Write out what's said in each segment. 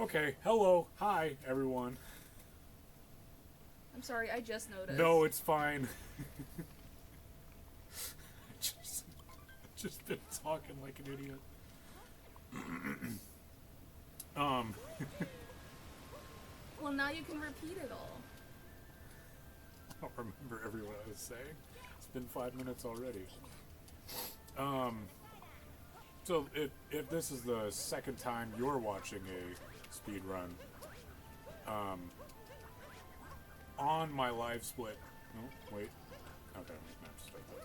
Okay, hello, hi, everyone. I'm sorry, I just noticed. No, it's fine. just been talking like an idiot. um, Well, now you can repeat it all. I don't remember every what I was saying. It's been 5 minutes already. So if this is the second time you're watching a speed run, on my live split. No, wait. Okay, I'm just start that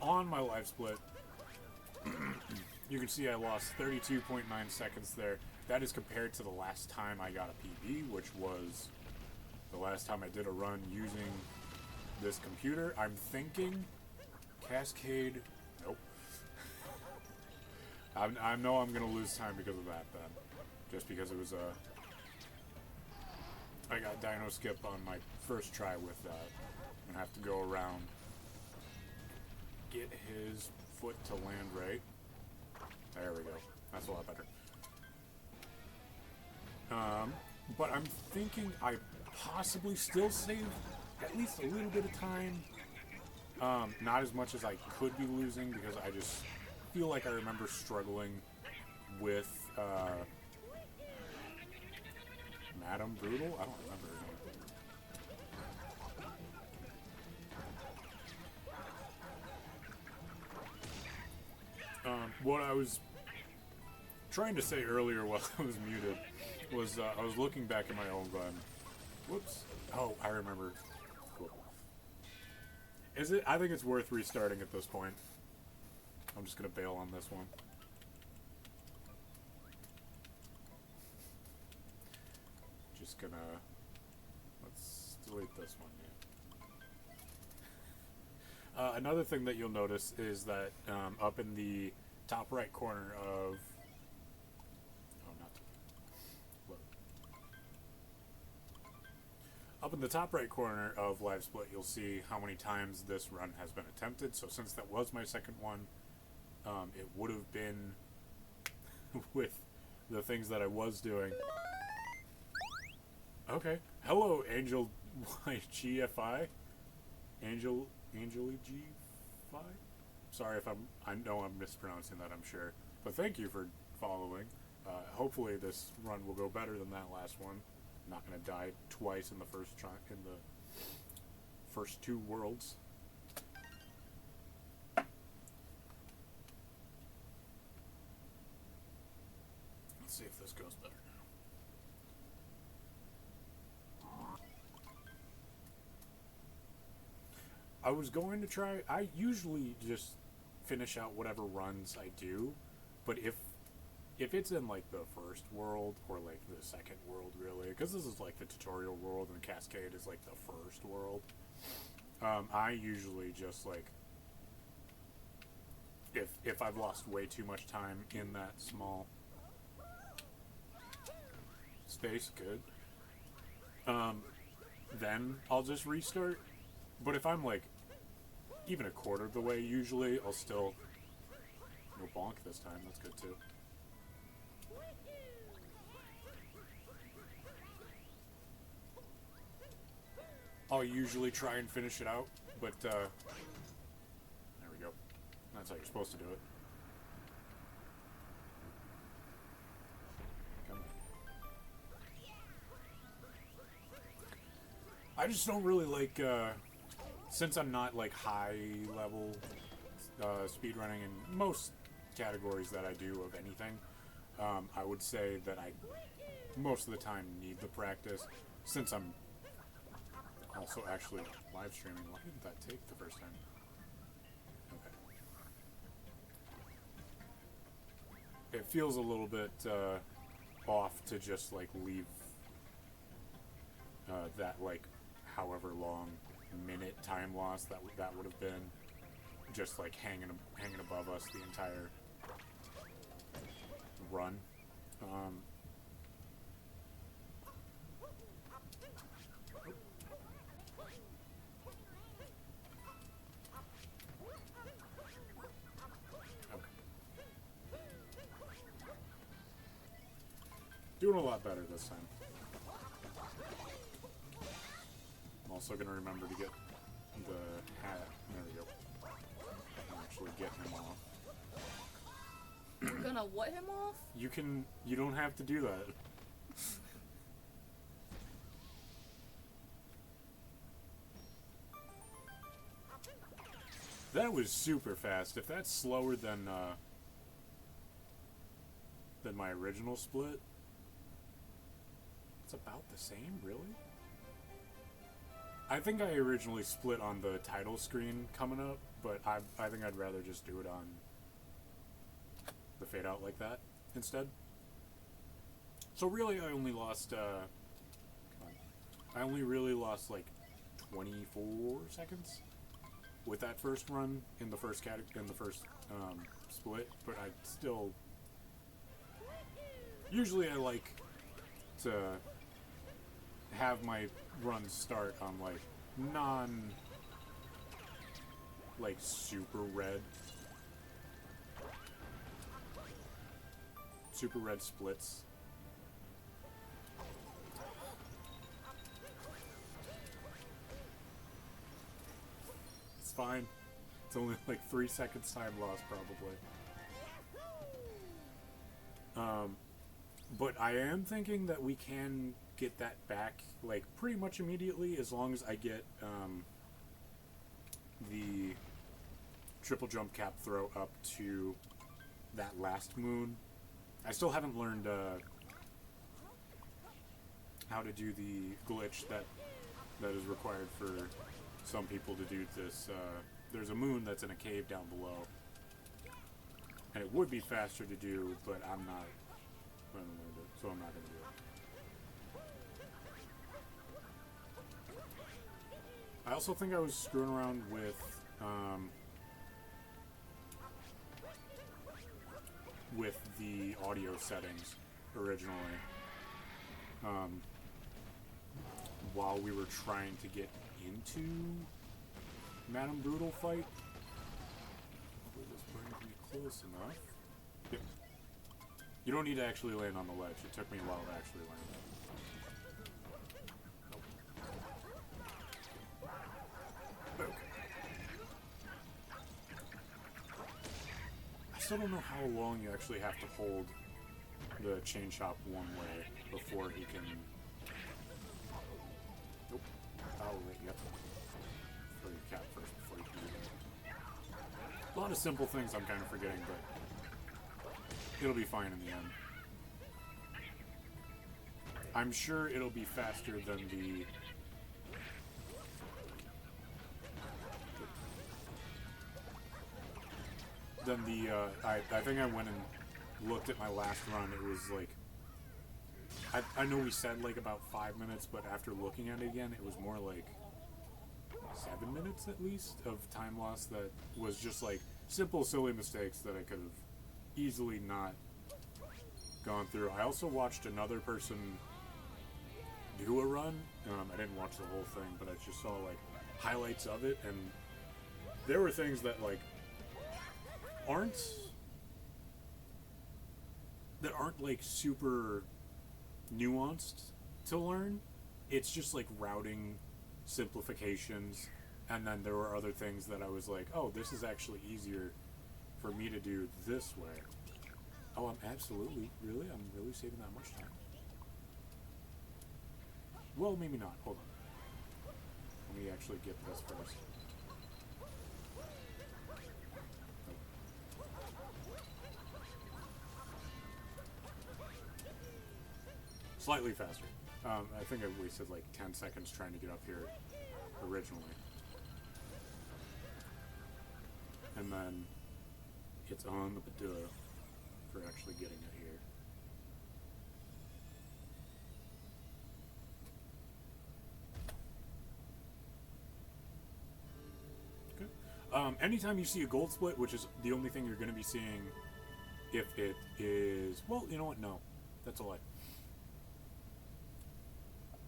over. On my live split, you can see I lost 32.9 seconds there. That is compared to the last time I got a PB, which was the last time I did a run using this computer. I'm thinking Cascade. Nope. I know I'm gonna lose time because of that then, just because it was I got Dino Skip on my first try with that. I'm gonna have to go around, get his foot to land right. There we go. That's a lot better. But I'm thinking I possibly still save at least a little bit of time. Not as much as I could be losing because I just feel like I remember struggling with Madame Brutal? I don't remember her name. What I was trying to say earlier while I was muted was I was looking back at my own run. Whoops. Oh, I remember. Cool. Is it? I think it's worth restarting at this point. I'm just going to bail on this one. Just gonna... Let's delete this one, yeah. Another thing that you'll notice is that up in the top right corner of... Oh, not... Look. Up in the top right corner of Live Split, you'll see how many times this run has been attempted. So since that was my second one, it would have been with the things that I was doing. Okay. Hello, Angel GFI. Angel GFI? Sorry if I know I'm mispronouncing that, I'm sure. But thank you for following. Hopefully this run will go better than that last one. I'm not going to die twice in the first two worlds. Let's see if this goes better now. I was going to try... I usually just finish out whatever runs I do, but if it's in like the first world or like the second world, really, because this is like the tutorial world and Cascade is like the first world, I usually just like, if I've lost way too much time in that small space, good, then I'll just restart. But if I'm like even a quarter of the way, usually I'll still... No bonk this time, that's good too. I'll usually try and finish it out, but there we go. That's how you're supposed to do it. Come on. I just don't really like, since I'm not like high level speedrunning in most categories that I do of anything, I would say that I most of the time need the practice, since I'm also actually live streaming. Why didn't that take the first time? Okay. It feels a little bit off to just like leave that like however long minute time loss that would have been just like hanging above us the entire run. Doing doing a lot better this time. I'm also going to remember to get the hat. There we go. And actually get him off. You're gonna what him off? You don't have to do that. That was super fast. If that's slower than my original split, it's about the same, really? I think I originally split on the title screen coming up, but I think I'd rather just do it on the fade out like that instead. So really, I only lost. I only really lost like 24 seconds with that first run in the first split, but I still. Usually, I like to have my runs start on like like super red splits. It's fine. It's only like 3 seconds time loss probably. But I am thinking that we can get that back like pretty much immediately as long as I get the triple jump cap throw up to that last moon. I still haven't learned how to do the glitch that is required for some people to do this. There's a moon that's in a cave down below, and it would be faster to do, but I haven't learned it, so I'm not going to do it. I also think I was screwing around with the audio settings originally while we were trying to get into Madame Brutal fight. Will this bring me close enough? Yep. You don't need to actually land on the ledge. It took me a while to actually land. Nope. Okay. I still don't know how long you actually have to hold the chain shop one way before he can. Nope. Oh wait, yep. Throw your cap first before you can do that. A lot of simple things I'm kind of forgetting, but it'll be fine in the end. I'm sure it'll be faster than the I think I went and looked at my last run. It was like I know we said like about 5 minutes, but after looking at it again, it was more like 7 minutes at least of time loss that was just like simple silly mistakes that I could have easily not gone through. I also watched another person do a run. I didn't watch the whole thing, but I just saw like highlights of it, and there were things that like aren't like super nuanced to learn. It's just like routing simplifications, and then there were other things that I was like, oh, this is actually easier for me to do this way. Oh, I'm really saving that much time. Well, maybe not. Hold on. Let me actually get this first. Slightly faster. I think I wasted like 10 seconds trying to get up here originally. And then it's on the Padua for actually getting it here. Okay. Anytime you see a gold split, which is the only thing you're going to be seeing if it is... Well, you know what? No. That's a lie.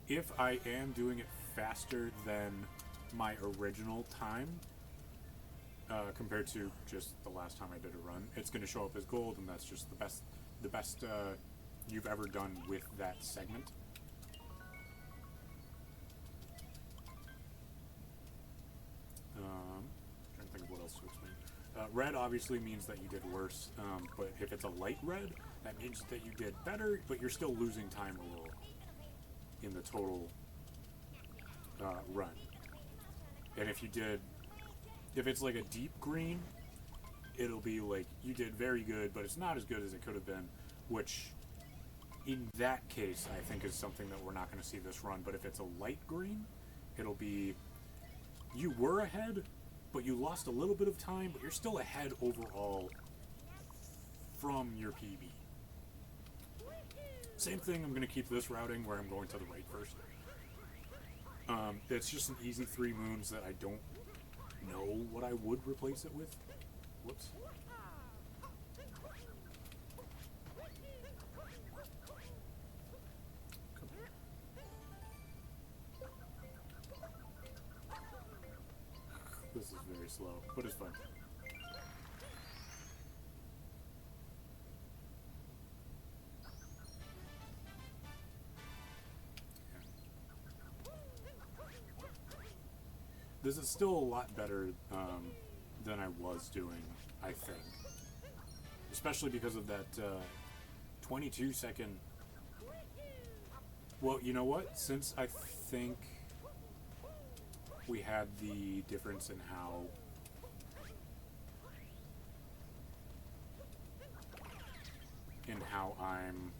If I am doing it faster than my original time, compared to just the last time I did a run, it's going to show up as gold, and that's just the best you've ever done with that segment. Trying to think of what else to explain. Red obviously means that you did worse, but if it's a light red, that means that you did better, but you're still losing time a little in the total run. And if it's like a deep green, it'll be like you did very good, but it's not as good as it could have been, which in that case I think is something that we're not going to see this run. But if it's a light green, it'll be you were ahead, but you lost a little bit of time, but you're still ahead overall from your PB. Same thing, I'm going to keep this routing where I'm going to the right first. It's just an easy 3 moons that I don't know what I would replace it with. Whoops. This is very slow, but it's fun. This is still a lot better than I was doing, I think. Especially because of that 22-second... Well, you know what? Since I think we had the difference in I'm...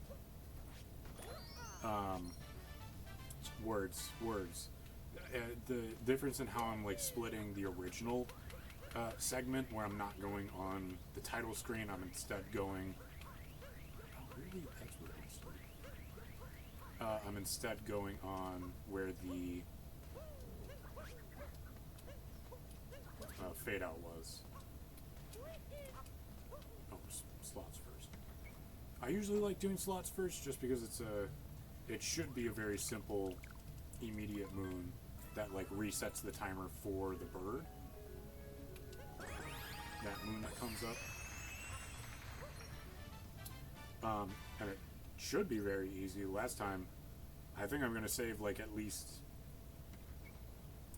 words. The difference in how I'm like splitting the original segment, where I'm not going on the title screen, I'm instead going. Oh, really? That's where I started. I'm instead going on where the fade out was. Oh, slots first. I usually like doing slots first, just because it should be a very simple, immediate moon that like resets the timer for the bird. That moon that comes up. And it should be very easy. Last time, I think I'm going to save like at least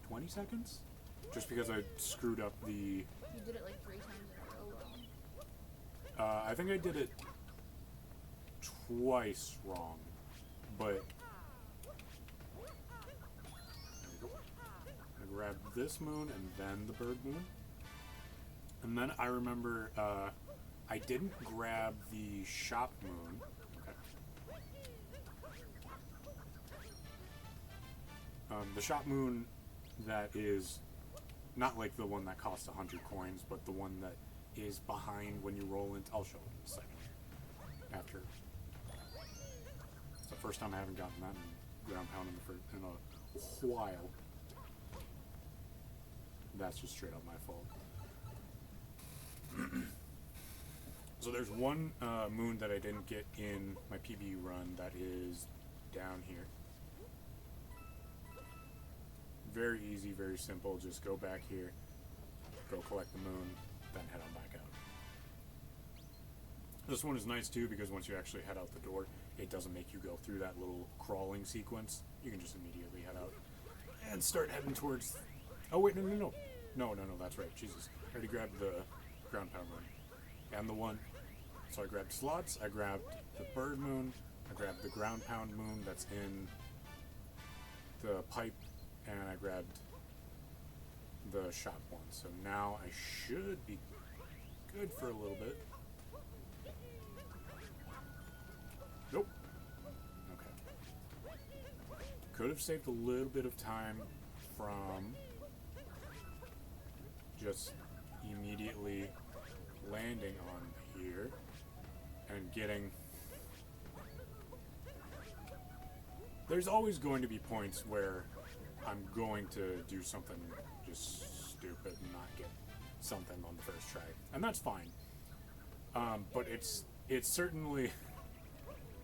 20 seconds? Just because I screwed up the... You did it like 3 times in a row wrong. I think I did it twice wrong, but... Grab this moon and then the bird moon. And then I remember I didn't grab the shop moon. Okay. The shop moon that is not like the one that costs 100 coins, but the one that is behind when you roll into... I'll show it in a second. After. It's the first time I haven't gotten that in ground pound in a while. That's just straight up my fault. So there's one moon that I didn't get in my PB run that is down here. Very easy, very simple. Just go back here, go collect the moon, then head on back out. This one is nice too, because once you actually head out the door, it doesn't make you go through that little crawling sequence. You can just immediately head out and start heading towards... Oh wait, no, that's right. Jesus, I already grabbed the ground pound moon and the one. So I grabbed slots. I grabbed the bird moon. I grabbed the ground pound moon that's in the pipe, and I grabbed the shop one. So now I should be good for a little bit. Nope. Okay. Could have saved a little bit of time from just immediately landing on here and getting... There's always going to be points where I'm going to do something just stupid and not get something on the first try, and that's fine. But it certainly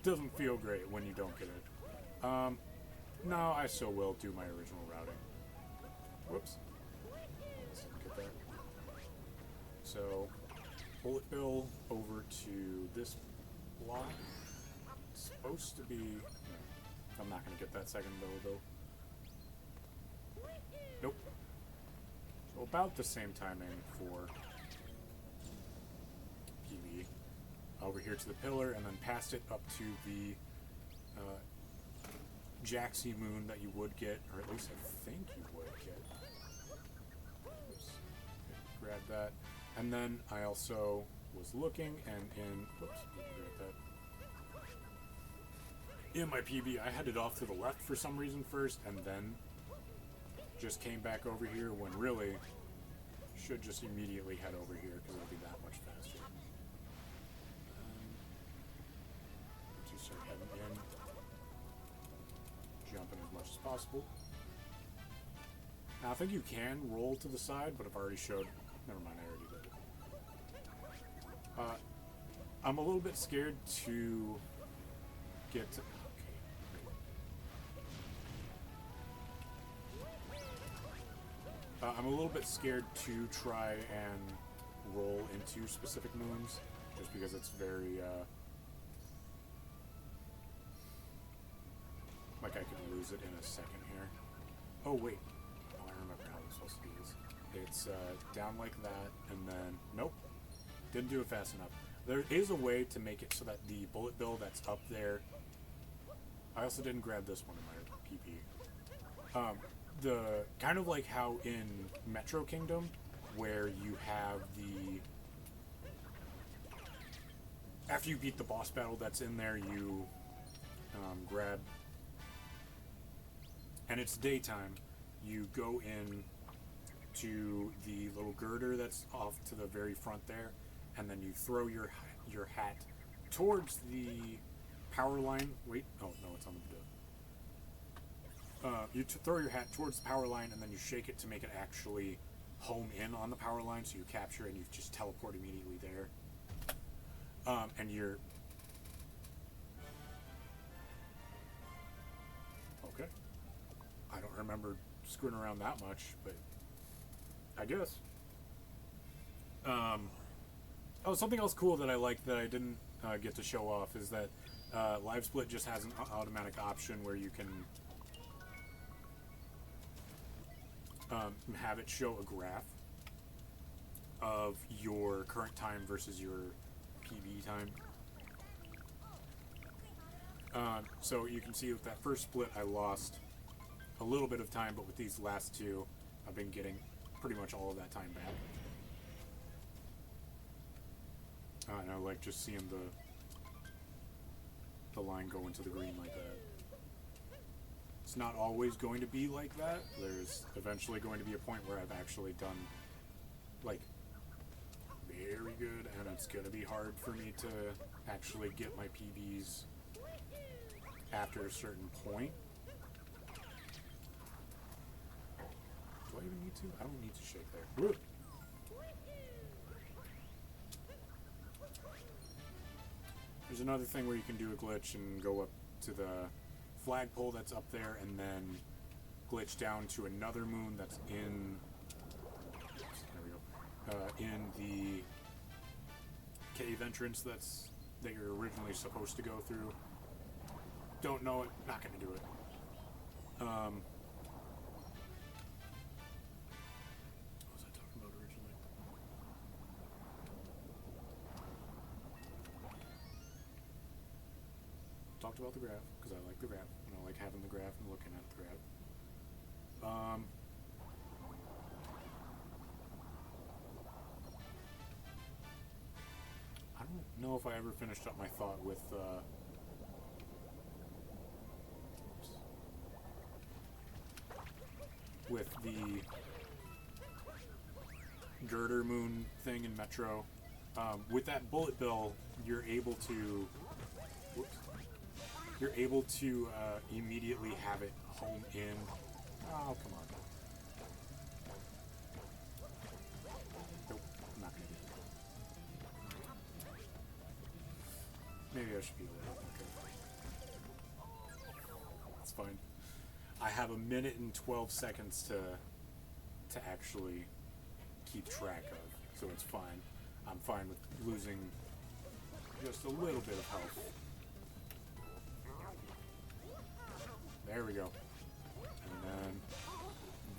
doesn't feel great when you don't get it. No, I still will do my original routing. Whoops. Get that. So, bullet bill over to this block. supposed to be... No, I'm not going to get that second though. Nope. So about the same timing for PB. Over here to the pillar, and then past it up to the Jaxie moon that you would get, or at least I think you would get. Oops. Okay, grab that. And then I also was looking, and in... Whoops, grab that. In my PB, I headed off to the left for some reason first, and then just came back over here when really should just immediately head over here because it'll be that much faster. Just start heading in, jumping as much as possible. Now I think you can roll to the side, but I've already showed. Never mind, I already did it. I'm a little bit scared to get to. I'm a little bit scared to try and roll into specific moons, just because it's very, like I could lose it in a second here. Oh wait, oh, I remember how it's supposed to be. It's down like that, and then, nope, didn't do it fast enough. There is a way to make it so that the bullet bill that's up there, I also didn't grab this one in my PP. The kind of like how in Metro Kingdom, where you have the after you beat the boss battle that's in there, you grab, and it's daytime. You go in to the little girder that's off to the very front there, and then you throw your hat towards the power line. Wait, oh no, it's on the. You throw your hat towards the power line, and then you shake it to make it actually home in on the power line, so you capture it and you just teleport immediately there. And you're... Okay. I don't remember screwing around that much, but I guess. Oh, something else cool that I like that I didn't get to show off is that Live Split just has an automatic option where you can have it show a graph of your current time versus your PB time. So you can see with that first split I lost a little bit of time, but with these last two I've been getting pretty much all of that time back. And I like just seeing the line go into the green like that. It's not always going to be like that. There's eventually going to be a point where I've actually done, like, very good, and it's going to be hard for me to actually get my PBs after a certain point. Do I even need to? I don't need to shake there. Woo! There's another thing where you can do a glitch and go up to the flagpole that's up there, and then glitch down to another moon that's in. Oops, there we go. In the cave entrance that you're originally supposed to go through. Don't know it. Not gonna do it. What was I talking about originally? Talked about the graph, because I like the graph, and I like having the graph and looking at the graph. I don't know if I ever finished up my thought with, with the girder moon thing in Metro. With that bullet bill, you're able to... Whoops. You're able to immediately have it home in. Oh, come on. Nope, I'm not gonna do it. Maybe I should be a little okay. It's fine. I have a minute and 12 seconds to actually keep track of, so it's fine. I'm fine with losing just a little bit of health. we go. And then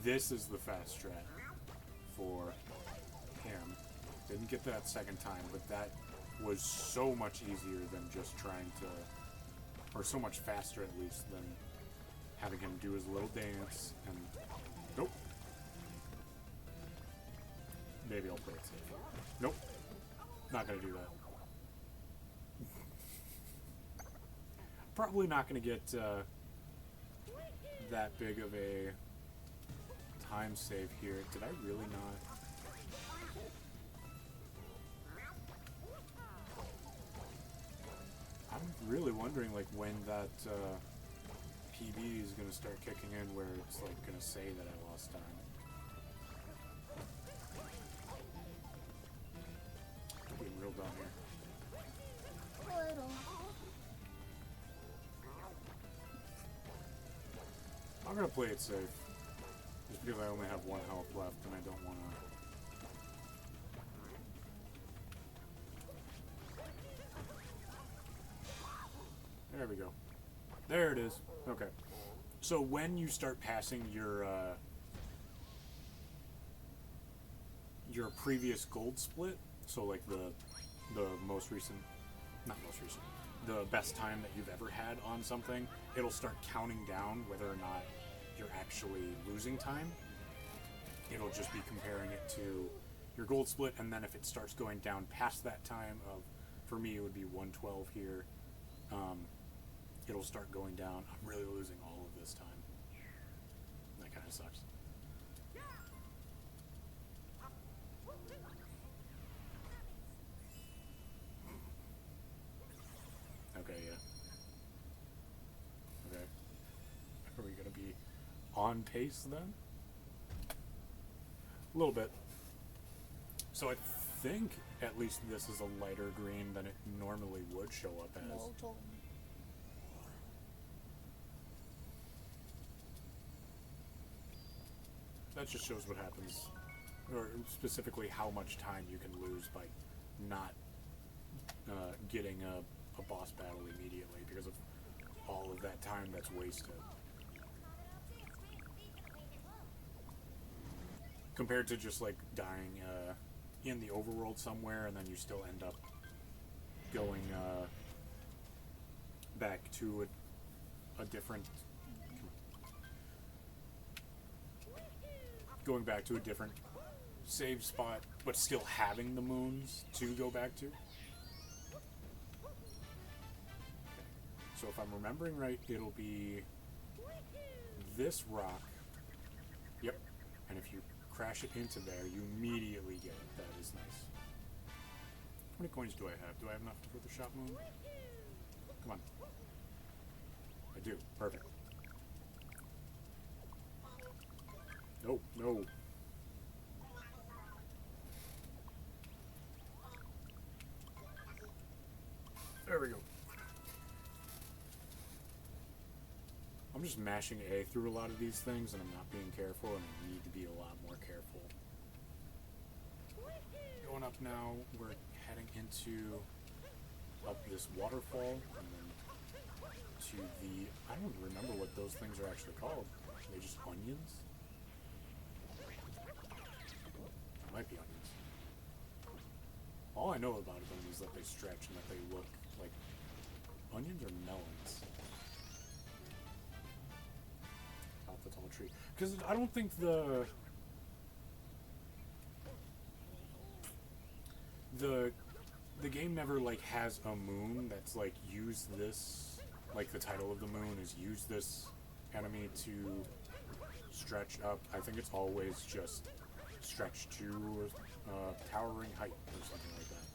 this is the fast strat for him. Didn't get that second time, but that was so much easier than just trying to, or so much faster at least, than having him do his little dance and, nope. Maybe I'll play it safe. Nope. Not gonna do that. Probably not gonna get that big of a time save here. Did I really not? I'm really wondering like when that PB is gonna start kicking in, where it's like gonna say that I lost time. I'm getting real dumb here. Little. I'm gonna play it safe, just because I only have 1 health left and I don't wanna. There we go. There it is. Okay. So when you start passing your previous gold split, so like the most recent, not most recent, the best time that you've ever had on something, it'll start counting down whether or not you're actually losing time. It'll just be comparing it to your gold split, and then if it starts going down past that time of, for me it would be 112 here, it'll start going down. I'm really losing all of this time. That kind of sucks. Okay, yeah. Okay. Are we gonna be on pace then? A little bit. So I think at least this is a lighter green than it normally would show up as. Molten. That just shows what happens, or specifically how much time you can lose by not getting a boss battle immediately because of all of that time that's wasted. Compared to just like dying in the overworld somewhere and then you still end up going back to a different save spot, but still having the moons to go back to. Okay. So if I'm remembering right, it'll be this rock. Yep. And if you crash it into there, you immediately get it. That is nice. How many coins do I have? Do I have enough for the shop moon? Come on. I do. Perfect. No, no. There we go. I'm just mashing A through a lot of these things and I'm not being careful, and I need to be a lot more careful. Going up now, we're heading into up this waterfall and then to the, I don't remember what those things are actually called. Are they just onions? Might be onions. All I know about them is that they stretch and that they look like onions or melons. Off the tall tree. Because I don't think the game never like has a moon that's like use this, like the title of the moon is use this enemy to stretch up. I think it's always just stretch to towering height or something like that.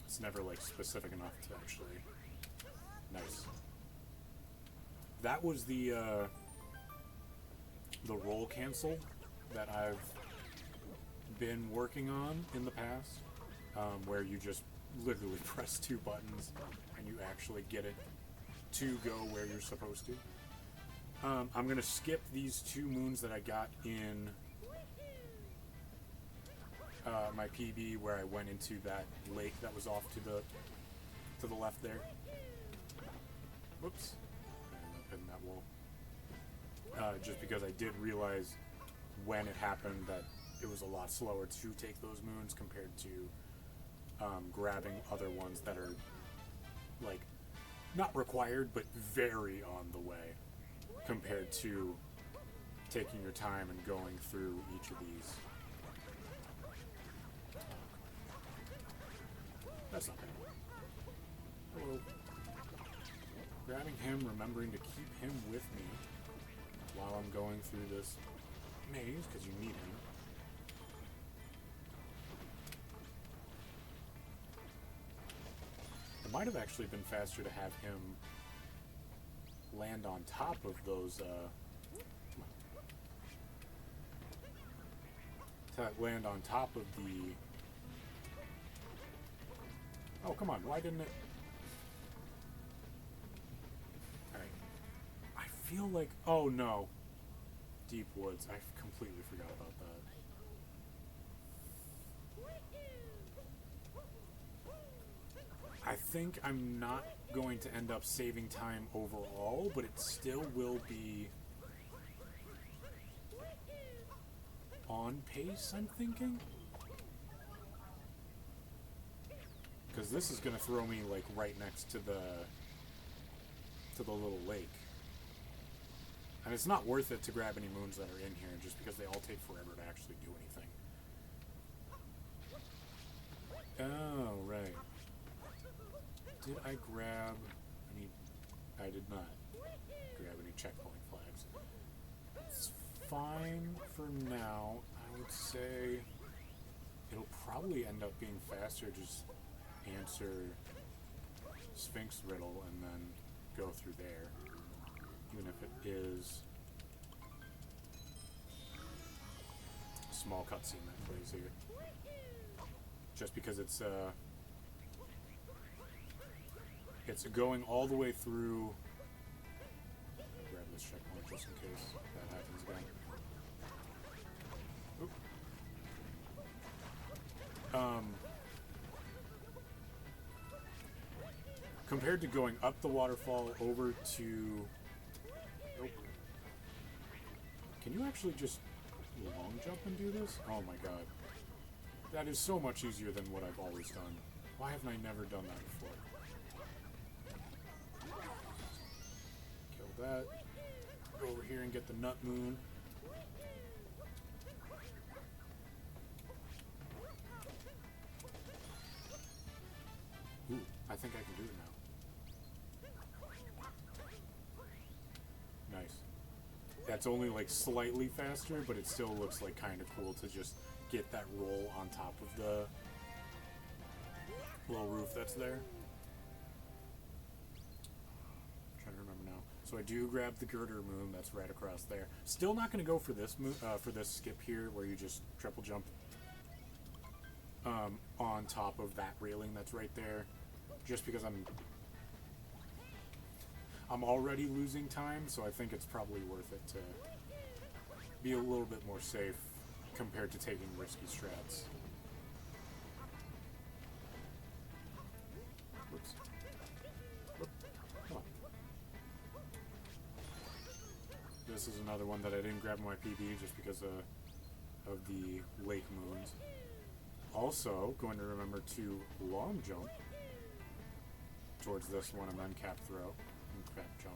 It's never like specific enough to actually. Nice. That was the roll cancel that I've been working on in the past, where you just literally press 2 buttons and you actually get it to go where you're supposed to. I'm going to skip these 2 moons that I got in my PB, where I went into that lake that was off to the left there. Whoops. I ended up in that wall. Just because I did realize when it happened that it was a lot slower to take those moons compared to grabbing other ones that are, like, not required, but very on the way compared to taking your time and going through each of these. That's not bad. Hello. Grabbing him, remembering to keep him with me while I'm going through this maze, because you need him. It might have actually been faster to have him land on top of those, land on top of the... Oh, come on, why didn't it... Alright. I feel like... Oh, no. Deep Woods. I completely forgot about that. I think I'm not going to end up saving time overall, but it still will be on pace, I'm thinking. Because this is going to throw me, like, right next to the little lake. And it's not worth it to grab any moons that are in here, just because they all take forever to actually do anything. Oh, right. Did I grab any... I did not grab any checkpoint flags. It's fine for now. I would say it'll probably end up being faster just answer Sphinx riddle and then go through there, even if it is a small cutscene that plays here, just because it's going all the way through. Grab this checkpoint just in case that happens again. Oop. Compared to going up the waterfall over to... Nope. Can you actually just long jump and do this? Oh my god. That is so much easier than what I've always done. Why haven't I never done that before? Kill that. Go over here and get the nut moon. Ooh, I think I can do it now. Nice. That's only like slightly faster, but it still looks like kind of cool to just get that roll on top of the little roof that's there. I'm trying to remember now. So I do grab the girder moon that's right across there. Still not going to go for this for this skip here where you just triple jump on top of that railing that's right there, just because I'm already losing time, so I think it's probably worth it to be a little bit more safe compared to taking risky strats. Whoops. Whoop. Come on. This is another one that I didn't grab in my PB just because of the lake moons. Also, going to remember to long jump towards this one and then cap throw and cap jump.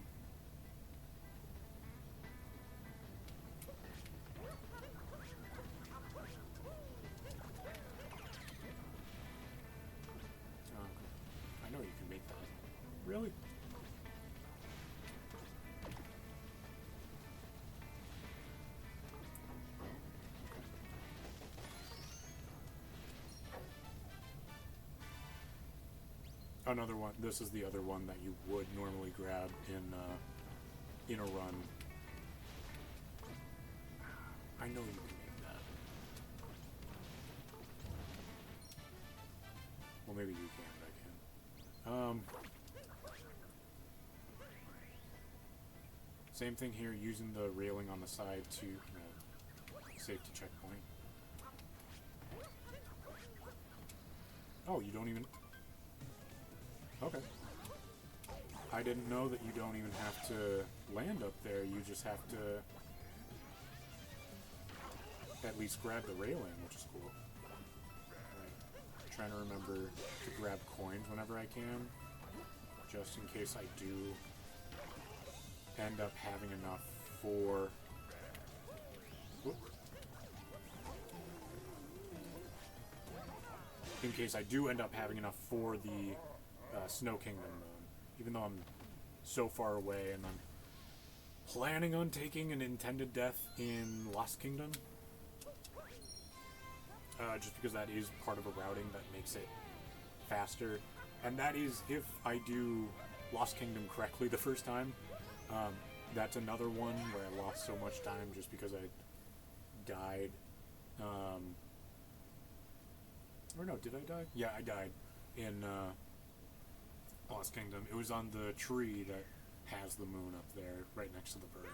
I know you can make that. Really? Another one. This is the other one that you would normally grab in a run. I know you can make that. Well, maybe you can, but I can. Same thing here, using the railing on the side to safety checkpoint. Oh, you don't even... Okay. I didn't know that you don't even have to land up there. You just have to at least grab the railing, which is cool. Right. Trying to remember to grab coins whenever I can, just in case I do end up having enough for... Whoop. In case I do end up having enough for the Snow Kingdom moon. Even though I'm so far away and I'm planning on taking an intended death in Lost Kingdom. Just because that is part of a routing that makes it faster. And that is if I do Lost Kingdom correctly the first time. That's another one where I lost so much time just because I died. Or no, did I die? Yeah, I died in Lost Kingdom. It was on the tree that has the moon up there, right next to the bird.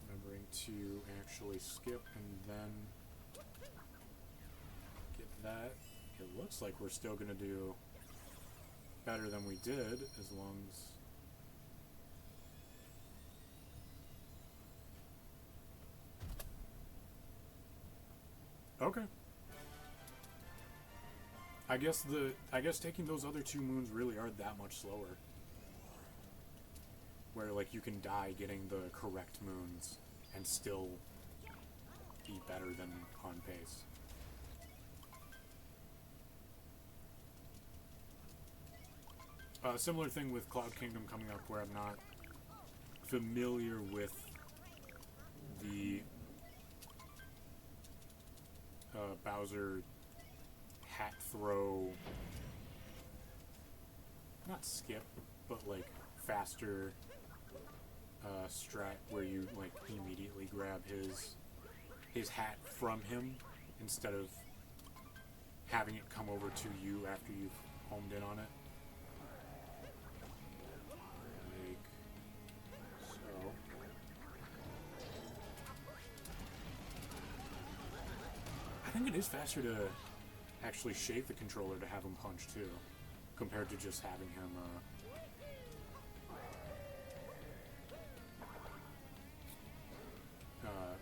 Remembering to actually skip and then get that. It looks like we're still going to do better than we did, as long as... Okay. I guess taking those other two moons really are that much slower. Where, like, you can die getting the correct moons and still be better than on pace. Similar thing with Cloud Kingdom coming up, where I'm not familiar with the Bowser hat throw, not skip, but like faster strat where you like immediately grab his hat from him instead of having it come over to you after you've homed in on it. Like so. I think it is faster to actually shake the controller to have him punch too, compared to just having him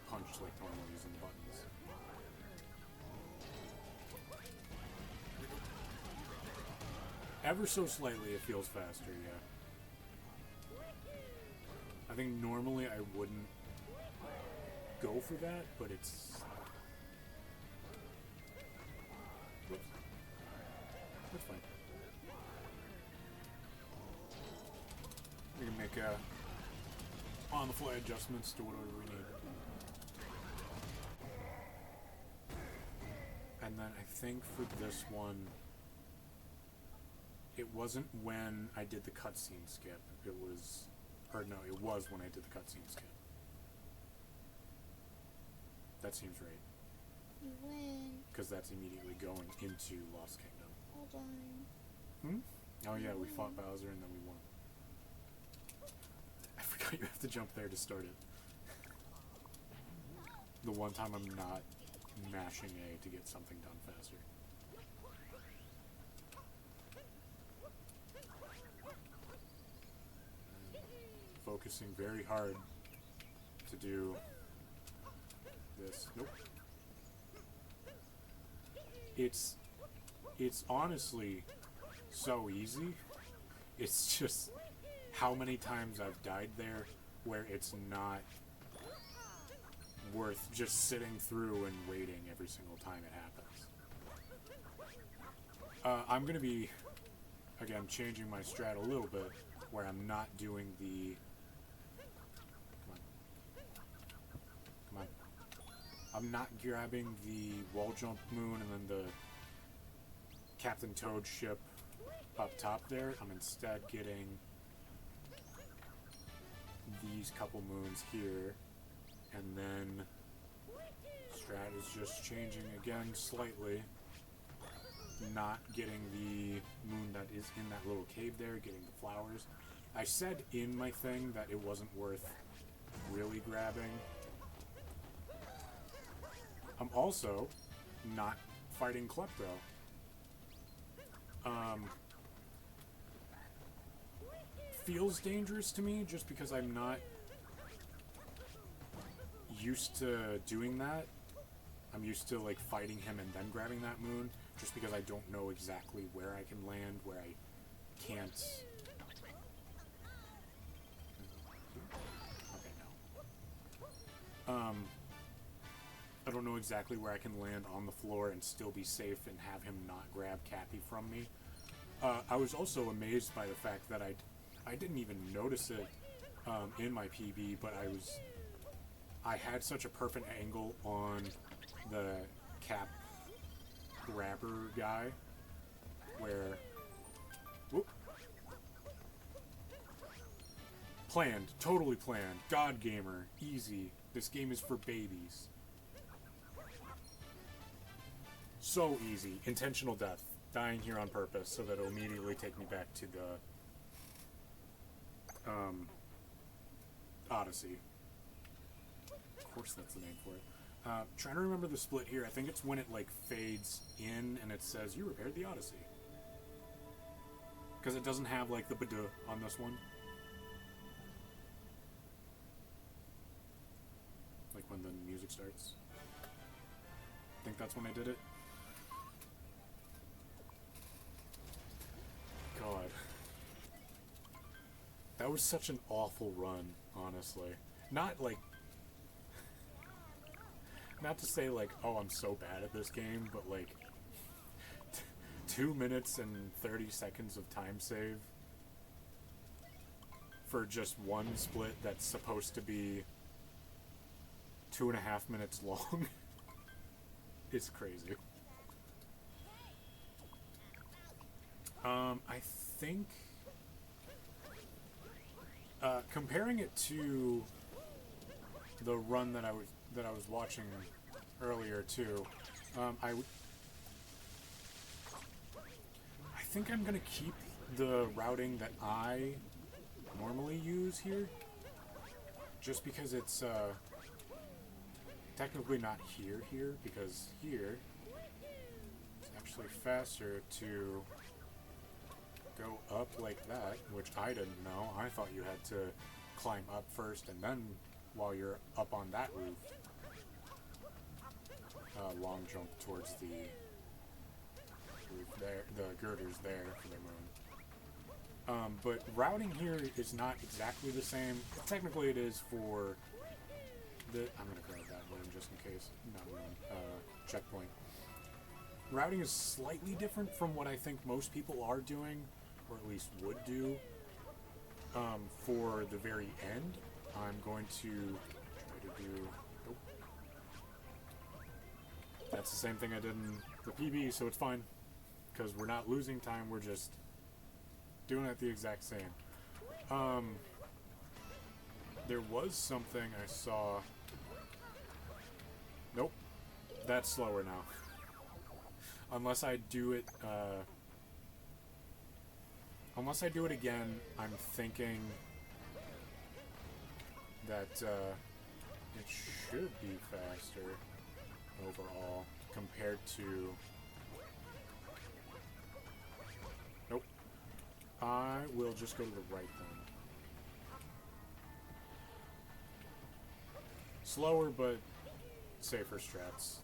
punch like normal using the buttons. Ever so slightly it feels faster, yeah. I think normally I wouldn't go for that, but it's... Whoops. That's fine. We can make on-the-fly adjustments to whatever we need. And then I think for this one, it wasn't when I did the cutscene skip. It was, or no, it was when I did the cutscene skip. That seems right. You win. Because that's immediately going into Lost Kingdom. Hold on. Hmm? Oh yeah, we fought Bowser and then we won. I forgot you have to jump there to start it. The one time I'm not mashing A to get something done faster. Focusing very hard to do this. Nope. It's honestly so easy. It's just how many times I've died there where it's not worth just sitting through and waiting every single time it happens. I'm going to be, again, changing my strat a little bit, where I'm not doing the... Come on. I'm not grabbing the wall jump moon and then the Captain Toad ship up top there. I'm instead getting these couple moons here. And then strat is just changing again slightly. Not getting the moon that is in that little cave there, getting the flowers. I said in my thing that it wasn't worth really grabbing. I'm also not fighting Klepto. feels dangerous to me just because I'm not used to doing that. I'm used to like fighting him and then grabbing that moon, just because I don't know exactly where I can land, where I can't. Okay, no. I don't know exactly where I can land on the floor and still be safe and have him not grab Cappy from me. I was also amazed by the fact that I didn't even notice it in my PB, but I had such a perfect angle on the cap grabber guy where, whoop, planned, totally planned, God Gamer, easy, this game is for babies. So easy, intentional death, dying here on purpose so that it'll immediately take me back to the Odyssey. Of course that's the name for it. Trying to remember the split here. I think it's when it like fades in and it says you repaired the Odyssey. Because it doesn't have like the baduh on this one. Like when the music starts. I think that's when I did it. God. That was such an awful run, honestly. Not like... Not to say like, oh, I'm so bad at this game, but like... 2 minutes and 30 seconds of time save for just one split that's supposed to be 2.5 minutes long. It's crazy. I think comparing it to the run that I was watching earlier too, I think I'm gonna keep the routing that I normally use here, just because it's technically not here, because here it's actually faster to go up like that, which I didn't know. I thought you had to climb up first and then while you're up on that roof, long jump towards the roof there, the girders there for the moon. But routing here is not exactly the same. Technically it is for the, I'm gonna grab that moon just in case, not moon, checkpoint. Routing is slightly different from what I think most people are doing, or at least would do, for the very end. I'm going to try to do, nope. That's the same thing I did in the PB, so it's fine. Because we're not losing time, we're just doing it the exact same. There was something I saw, nope, that's slower now. Unless I do it, again, I'm thinking that it should be faster overall compared to... Nope. I will just go to the right then. Slower, but safer strats.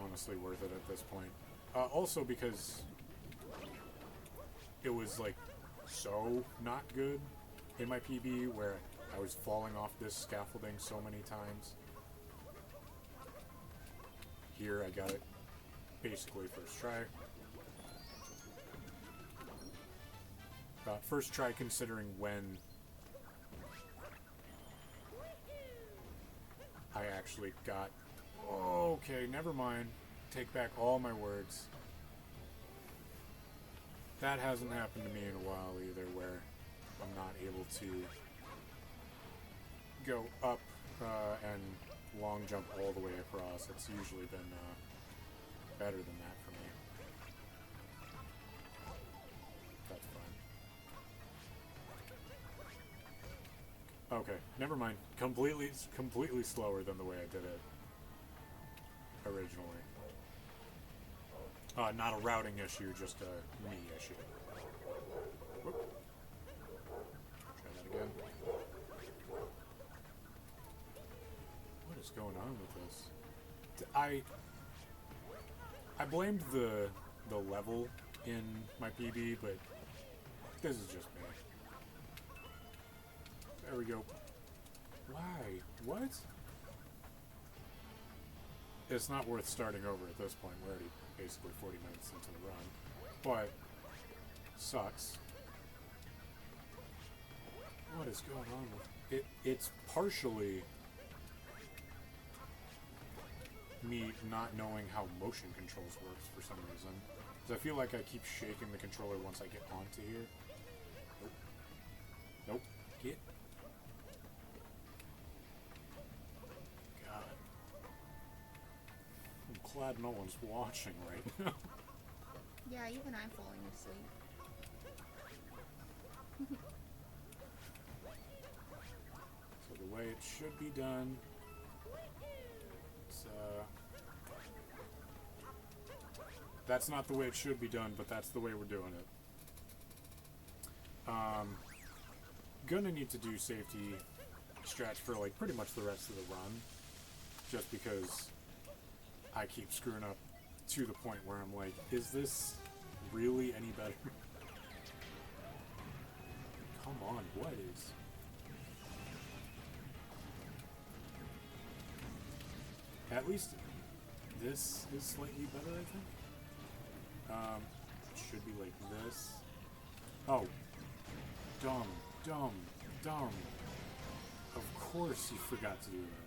Honestly worth it at this point. Also because it was like so not good in my PB where I was falling off this scaffolding so many times. Here I got it basically first try. First try considering when I actually got... Okay, never mind. Take back all my words. That hasn't happened to me in a while either, where I'm not able to go up and long jump all the way across. It's usually been better than that for me. That's fine. Okay, never mind. Completely slower than the way I did it originally. Not a routing issue, just a me issue. Whoop. I blamed the level in my PB, but this is just me. There we go. Why? What? It's not worth starting over at this point. We're already basically 40 minutes into the run. But, sucks. What is going on with it? It's partially me not knowing how motion controls works for some reason. Because I feel like I keep shaking the controller once I get onto here. Nope. Nope. Get. God. I'm glad no one's watching right now. Yeah, even I'm falling asleep. So the way it should be done, it's, that's not the way it should be done, but that's the way we're doing it. Gonna need to do safety strats for like pretty much the rest of the run, just because I keep screwing up to the point where I'm like, is this really any better? Come on, what is? At least this is slightly better, I think. It should be like this. Oh. Dumb. Of course you forgot to do that.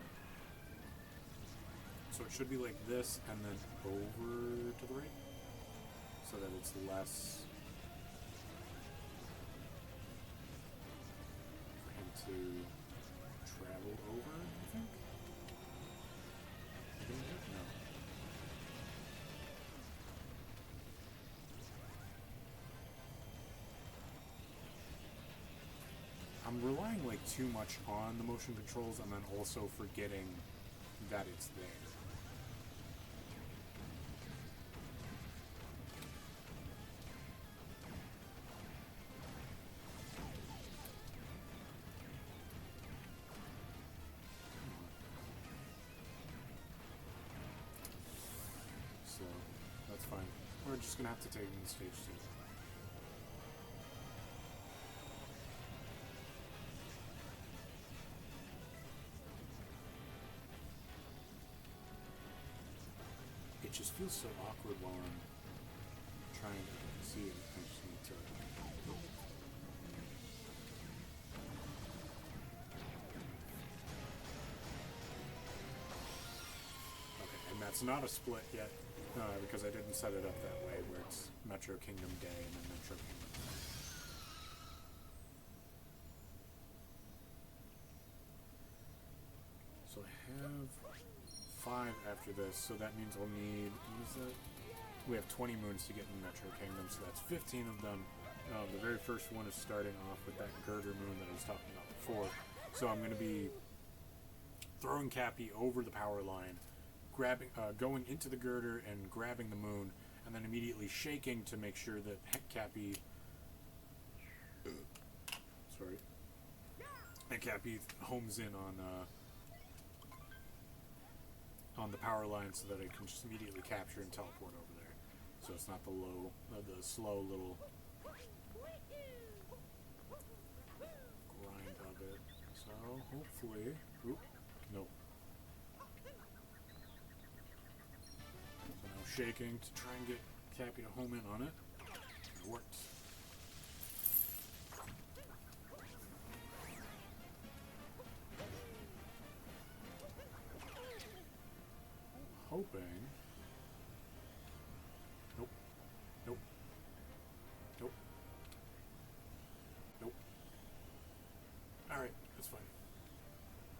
So it should be like this and then over to the right. So that it's less for him to travel over, I think. No. I'm relying like too much on the motion controls and then also forgetting that it's there. So, that's fine. We're just gonna have to take it in stage 2. It just feels so awkward while I'm trying to see it. I just need to. Okay, and that's not a split yet, because I didn't set it up that way, where it's Metro Kingdom Day and then Metro Kingdom Night. So I have 5 after this, so that means I'll need, what is that? We have 20 moons to get in Metro Kingdom, so that's 15 of them. The very first one is starting off with that girder moon that I was talking about before. So I'm going to be throwing Cappy over the power line, going into the girder and grabbing the moon, and then immediately shaking to make sure that Cappy, and Cappy homes in on the power line so that I can just immediately capture and teleport over there. So it's not the slow little grind of it. So hopefully, no. So now shaking to try and get Cappy to home in on it. It worked. Hoping. Nope. Alright, that's fine.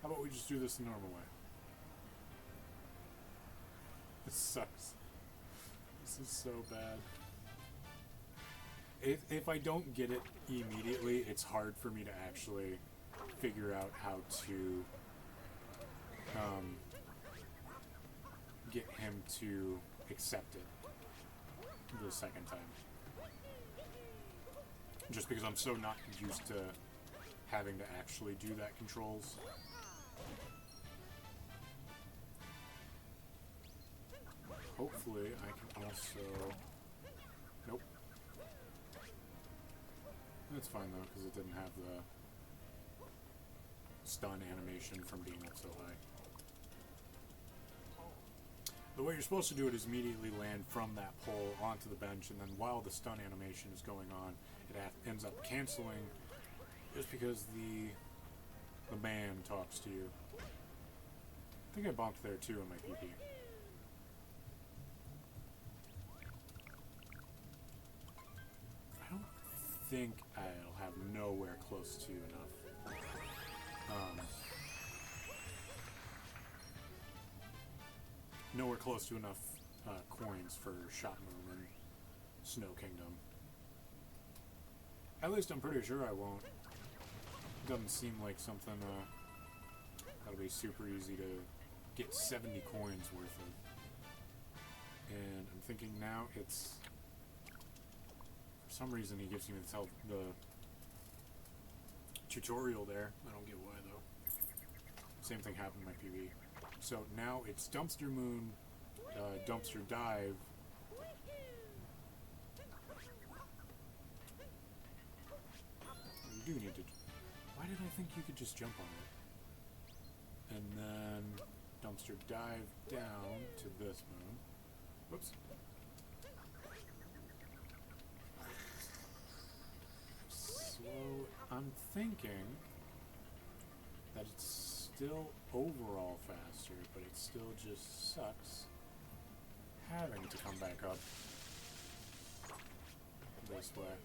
How about we just do this the normal way? This sucks. This is so bad. If I don't get it immediately, it's hard for me to actually figure out how to get him to accept it the second time. Just because I'm so not used to having to actually do that controls. hopefully I can also... Nope. That's fine though, because it didn't have the stun animation from being up so high. The way you're supposed to do it is immediately land from that pole onto the bench, and then while the stun animation is going on, it ends up canceling just because the man talks to you. I think I bumped there too in my PP. I don't think I'll have nowhere close to enough. Nowhere close to enough coins for Shop Moon and Snow Kingdom. At least I'm pretty sure I won't. Doesn't seem like something that'll be super easy to get 70 coins worth of. And I'm thinking now it's... For some reason he gives you the tutorial there. I don't get why though. Same thing happened in my PB. So now it's Dumpster Moon, Dumpster Dive. You do need to... Why did I think you could just jump on it? And then Dumpster Dive down to this moon. Whoops. So I'm thinking that it's still overall faster, but it still just sucks having to come back up this way.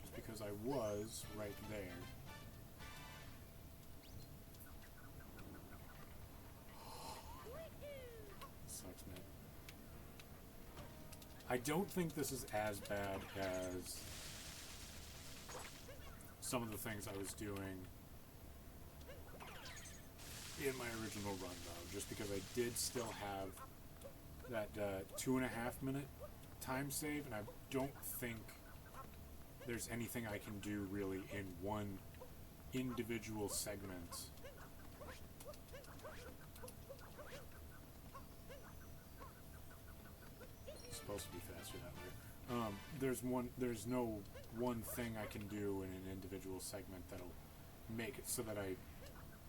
Just because I was right there. Sucks, man. I don't think this is as bad as some of the things I was doing in my original run, though, just because I did still have that 2.5 minute time save, and I don't think there's anything I can do really in one individual segment. It's supposed to be faster that way. There's no one thing I can do in an individual segment that'll make it so that I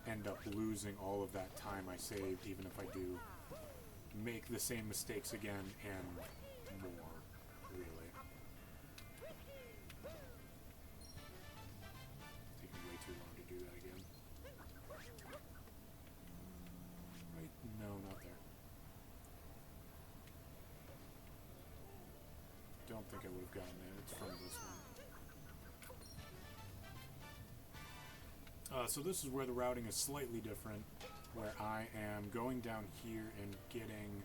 end up losing all of that time I saved, even if I do make the same mistakes again and more, really. Taking way too long to do that again. Right? No, not there. Don't think I would have gotten there. It's from this one. So this is where the routing is slightly different, where I am going down here and getting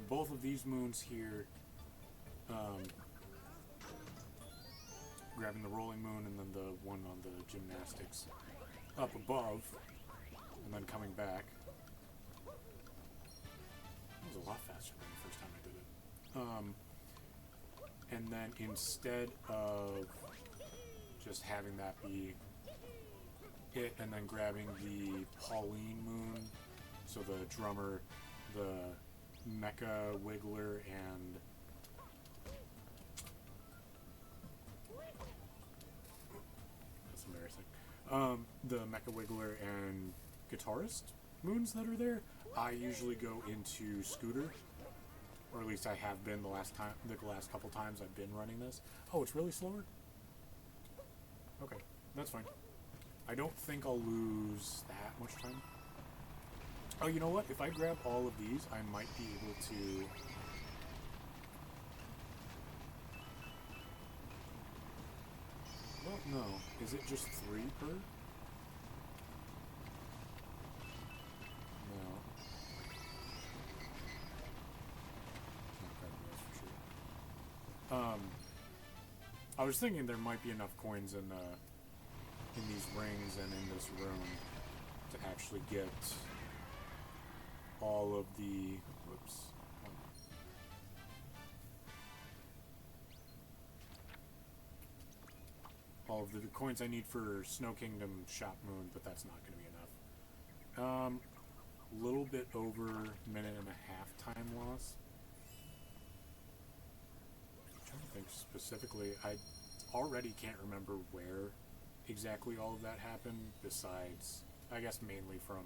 both of these moons here, grabbing the rolling moon and then the one on the gymnastics up above, and then coming back. That was a lot faster than the first time I did it. And then instead of just having that be it, and then grabbing the Pauline Moon, so the drummer, the Mecha Wiggler, and that's embarrassing. The Mecha Wiggler and Guitarist moons that are there, I usually go into Scooter, or at least I have been the last couple times I've been running this. Oh, it's really slower? Okay, that's fine. I don't think I'll lose that much time. Oh, you know what? If I grab all of these, I might be able to... Well, no. Is it just 3 per? No. Can't grab those for sure. I was thinking there might be enough coins in these rings and in this room to actually get all of the... Whoops. All of the coins I need for Snow Kingdom Shop Moon, but that's not going to be enough. little bit over minute and a half time loss. I'm trying to think specifically. I already can't remember where exactly all of that happened, besides, I guess, mainly from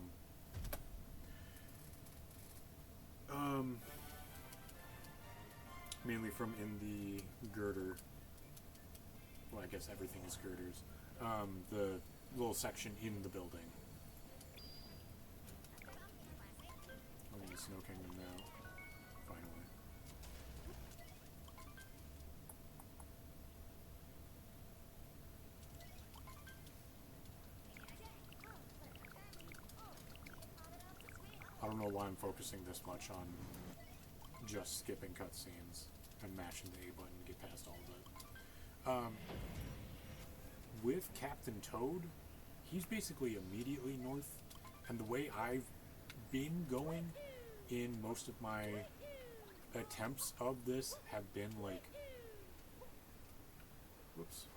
in the girder. Well, I guess everything is girders. The little section in the building. I'm in the Snow Kingdom now, finally. I don't know why I'm focusing this much on just skipping cutscenes and mashing the A button to get past all of it. With Captain Toad, he's basically immediately north, and the way I've been going in most of my attempts of this have been like, whoops,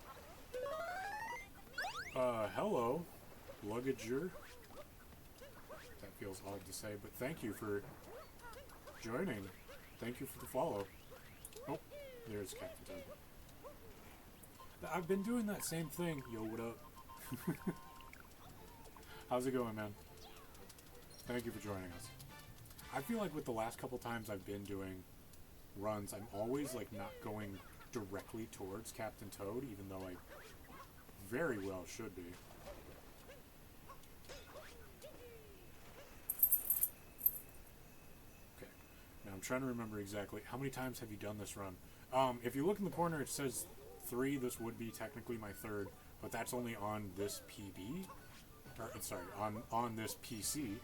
hello, luggager. That feels odd to say, but thank you for joining. Thank you for the follow. Oh, there's Captain Toad. I've been doing that same thing. Yo, what up? How's it going, man? Thank you for joining us. I feel like with the last couple times I've been doing runs, I'm always like not going directly towards Captain Toad, even though I very well should be. Okay. Now I'm trying to remember exactly how many times have you done this run. If you look in the corner, it says 3. This would be technically my 3rd, but that's only on this PB. Or, sorry, on this PC.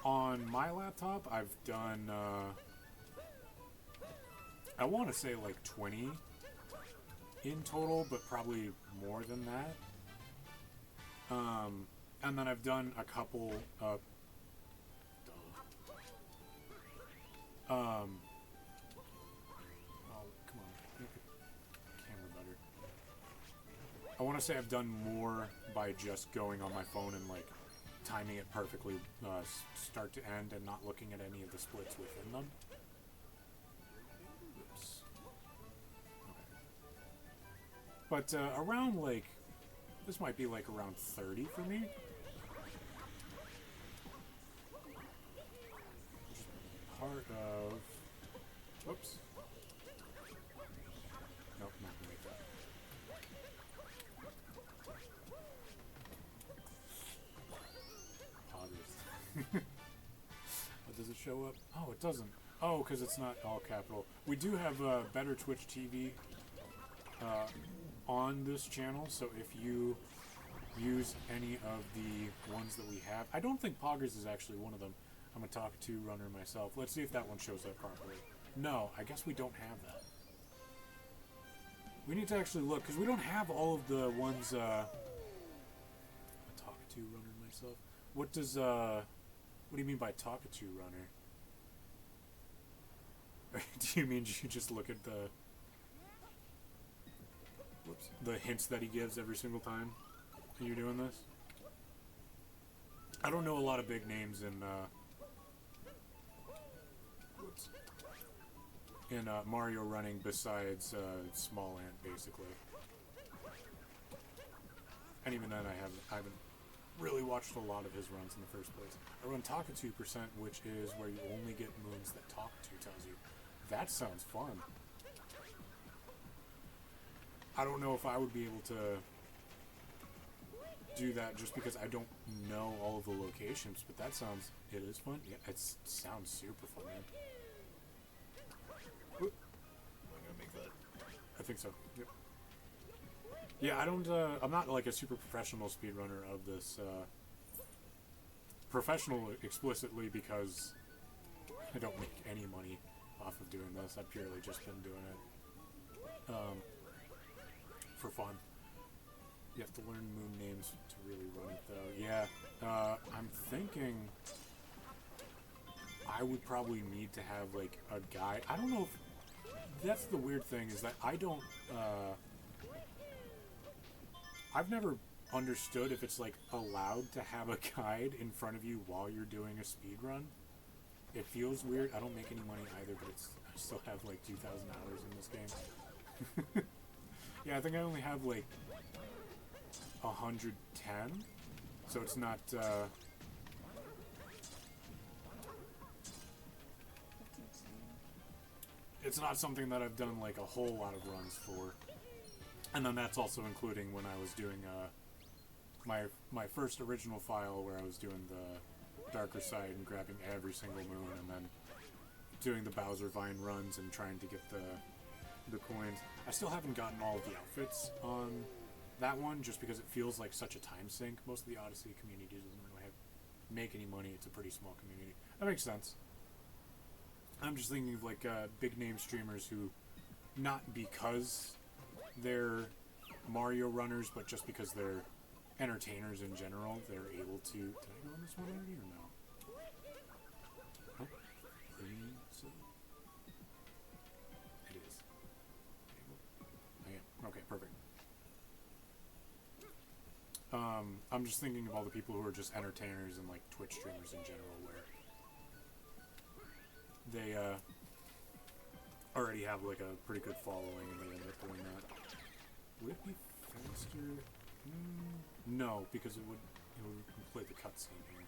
On my laptop, I've done, I want to say like 20 in total, but probably more than that. And then I've done a couple, oh, come on, make the camera better. I want to say I've done more by just going on my phone and like timing it perfectly, start to end, and not looking at any of the splits within them. Oops. Okay. But around like, this might be like around 30 for me. Part of, whoops. Nope, not gonna make that. What, does it show up? Oh, it doesn't. Oh, because it's not all capital. We do have better Twitch TV on this channel, so if you use any of the ones that we have, I don't think Poggers is actually one of them. I'm a Talk To runner myself. Let's see if that one shows up properly. No, I guess we don't have that. We need to actually look, because we don't have all of the ones, I'm a Talk To runner myself. What does, what do you mean by Talk To runner? Do you mean you just look at the, whoops, the hints that he gives every single time you're doing this? I don't know a lot of big names in, whoops, in Mario running besides Small Ant, basically. And even then, I haven't really watched a lot of his runs in the first place. I run Talkatoo %, which is where you only get moons that Talkatoo tells you. That sounds fun. I don't know if I would be able to do that just because I don't know all of the locations, but that sounds, it is fun. Yeah, it sounds super fun, man. Whoop. Am I gonna make that? I think so. Yep. Yeah, I don't, I'm not like a super professional speedrunner of this, professional explicitly because I don't make any money off of doing this. I've purely just been doing it, for fun. You have to learn moon names to really run it, though. Yeah, I'm thinking I would probably need to have, like, a guide. I don't know if... That's the weird thing, is that I don't, I've never understood if it's like allowed to have a guide in front of you while you're doing a speed run. It feels weird. I don't make any money either, but I still have like 2,000 hours in this game. Yeah, I think I only have like 110, so it's not. That's insane. It's not something that I've done like a whole lot of runs for. And then that's also including when I was doing my first original file where I was doing the darker side and grabbing every single moon, and then doing the Bowser Vine runs and trying to get the coins. I still haven't gotten all of the outfits on that one, just because it feels like such a time sink. Most of the Odyssey community doesn't really make any money. It's a pretty small community. That makes sense. I'm just thinking of like big name streamers who, not because they're Mario runners, but just because they're entertainers in general, they're able to. Did I go on this one already or no? Nope. So it is. I am. Okay, perfect. I'm just thinking of all the people who are just entertainers and like Twitch streamers in general, where they already have like a pretty good following and they end up doing that. Would it be faster? No, because it would play the cutscene here.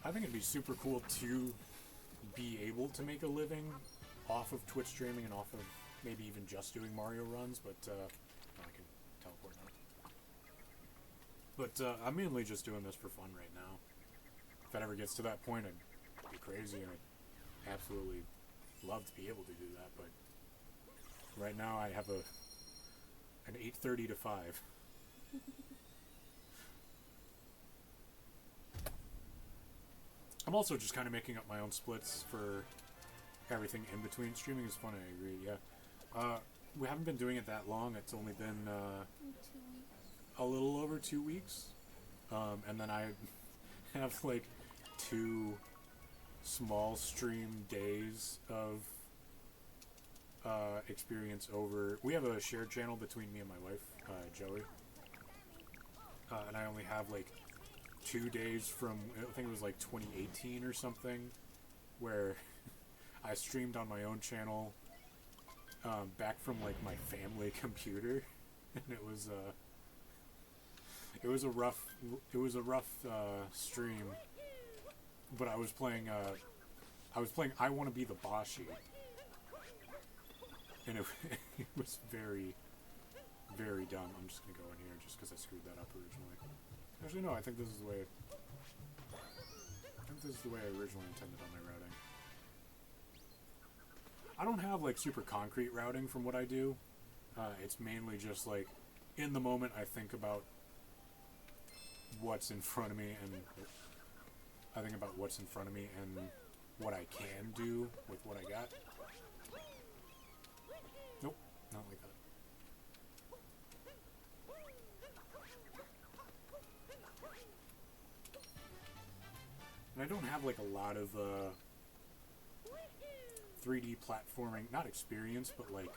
I think it'd be super cool to be able to make a living off of Twitch streaming and off of maybe even just doing Mario runs, but I can teleport now. But I'm mainly just doing this for fun right now. If it ever gets to that point, I'd be crazy and I'd absolutely love to be able to do that, but right now I have an 8:30 to 5. I'm also just kind of making up my own splits for everything in between. Streaming is fun, I agree, yeah. We haven't been doing it that long. It's only been 2 weeks. a little over 2 weeks. And then I have like 2 small stream days of experience over. We have a shared channel between me and my wife, Joey. And I only have like 2 days from, I think it was like 2018 or something, where I streamed on my own channel back from like my family computer, and it was a rough stream. But I was playing I Want to Be the Boshi, and it was very, very dumb. I'm just gonna go in here just because I screwed that up originally. Actually, no. I think this is the way I originally intended on my routing. I don't have like super concrete routing from what I do. It's mainly just like in the moment I think about what's in front of me and what I can do with what I got. Nope, not like that. And I don't have like a lot of 3D platforming, not experience, but like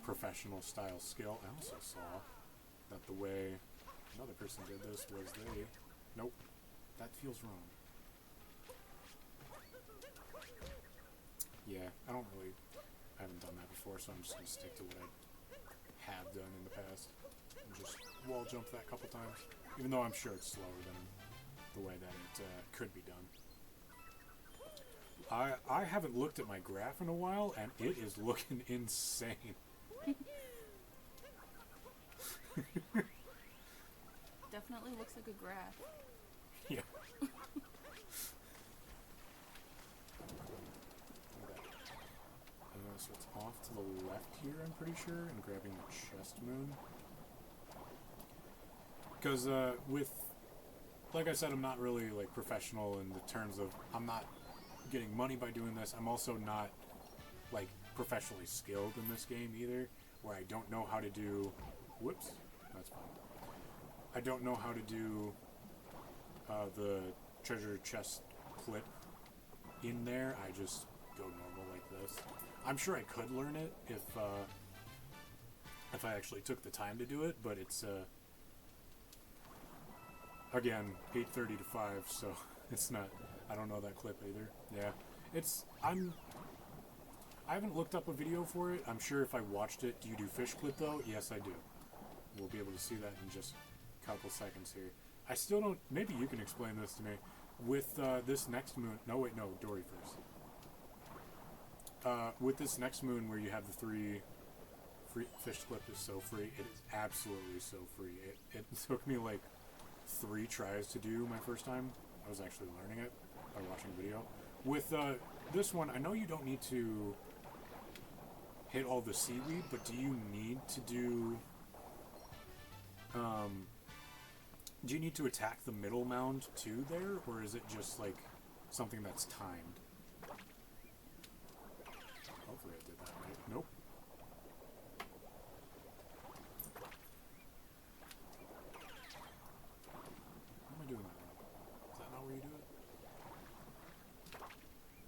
professional style skill. I also saw that the way another person did this was nope, that feels wrong. Yeah, I haven't done that before, so I'm just gonna stick to what I have done in the past and just wall jump that couple times, even though I'm sure it's slower than the way that it could be done. I haven't looked at my graph in a while, and it is looking insane. Definitely looks like a graph. Yeah. So it's off to the left here, I'm pretty sure, and grabbing the chest moon. Because like I said, I'm not really like professional in the terms of I'm not getting money by doing this. I'm also not like professionally skilled in this game either, where I don't know how to do. Whoops, that's fine. I don't know how to do the treasure chest clip in there, I just go normal like this. I'm sure I could learn it if I actually took the time to do it, but it's again 8:30 to 5, so it's not. I don't know that clip either. Yeah, I haven't looked up a video for it. I'm sure if I watched it. Do you do fish clip though? Yes, I do. We'll be able to see that in just a couple seconds here. I still don't. Maybe you can explain this to me. With this next moon. No, wait, no. Dory first. With this next moon, where you have the 3 free fish clip is so free. It is absolutely so free. It took me like 3 tries to do my first time. I was actually learning it by watching a video. With this one, I know you don't need to hit all the seaweed, but do you need to do you need to attack the middle mound too there, or is it just like something that's timed? Hopefully I did that right. Nope. How am I doing that wrong? Is that not where you do it?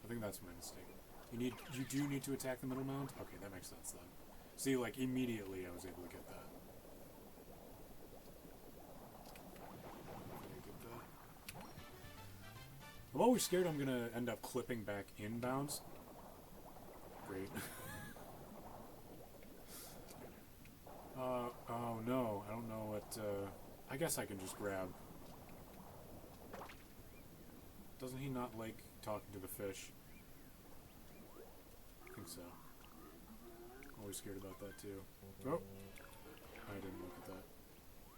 I think that's my mistake. You do need to attack the middle mound? Okay, that makes sense then. See, like, immediately I was able to get that. I'm always scared I'm gonna end up clipping back inbounds. Great. Oh no, I don't know what, I guess I can just grab. Doesn't he not like talking to the fish? I think so. Always scared about that too. Oh! I didn't look at that.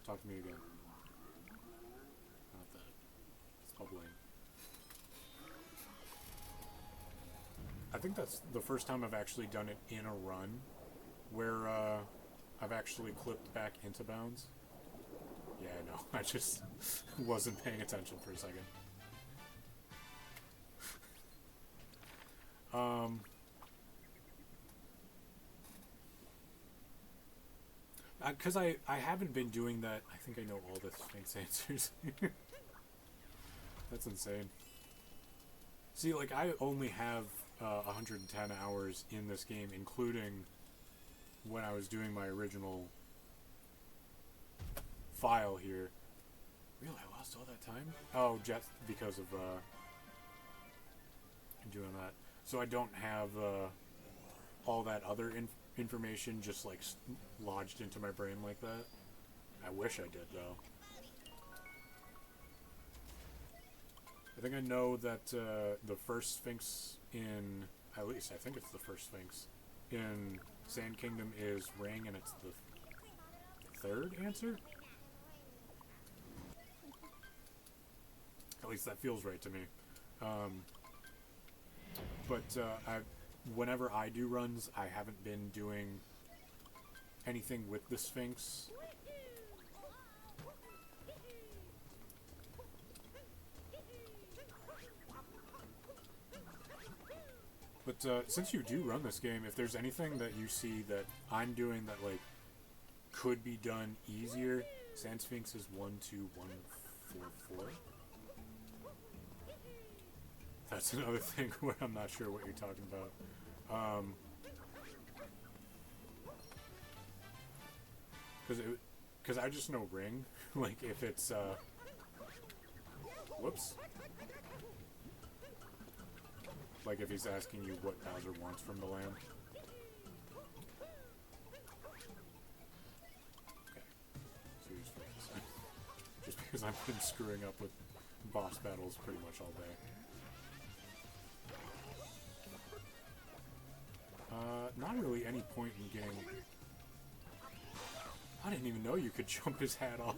Talk to me again. Not that. It's bubbling. I think that's the first time I've actually done it in a run, where I've actually clipped back into bounds. Yeah, I know. I just wasn't paying attention for a second. Because I haven't been doing that. I think I know all the Sphinx answers. That's insane. See, like, I only have 110 hours in this game, including when I was doing my original file here. Really, I lost all that time? Oh, just because of doing that. So I don't have all that other information just like lodged into my brain like that. I wish I did though. I think I know that the first Sphinx in, at least I think it's the first Sphinx in Sand Kingdom is ring, and it's the 3rd answer? At least that feels right to me. Whenever I do runs, I haven't been doing anything with the Sphinx. But since you do run this game, if there's anything that you see that I'm doing that like could be done easier, Sand Sphinx is 12144. That's another thing where I'm not sure what you're talking about. Because I just know ring. Like if it's whoops. Like if he's asking you what Bowser wants from the land. Okay. So you're just focusing. Just because I've been screwing up with boss battles pretty much all day. Not really any point in getting... I didn't even know you could jump his hat off.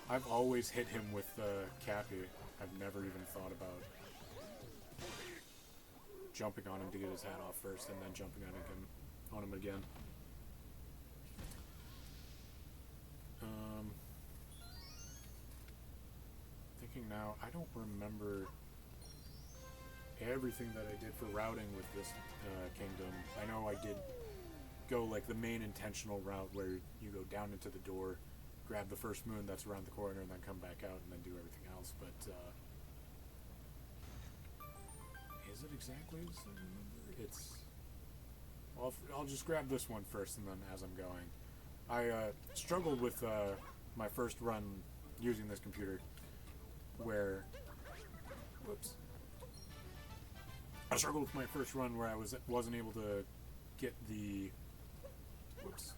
I've always hit him with Cappy. I've never even thought about jumping on him to get his hat off first and then jumping on him again. Thinking now, I don't remember everything that I did for routing with this kingdom. I know I did go like the main intentional route where you go down into the door, grab the first moon that's around the corner, and then come back out and then do everything else. But Is it exactly as I remember? It's... I'll just grab this one first, and then as I'm going. I struggled with my first run using this computer, where... Whoops. I struggled with my first run where I wasn't able to get the... Whoops.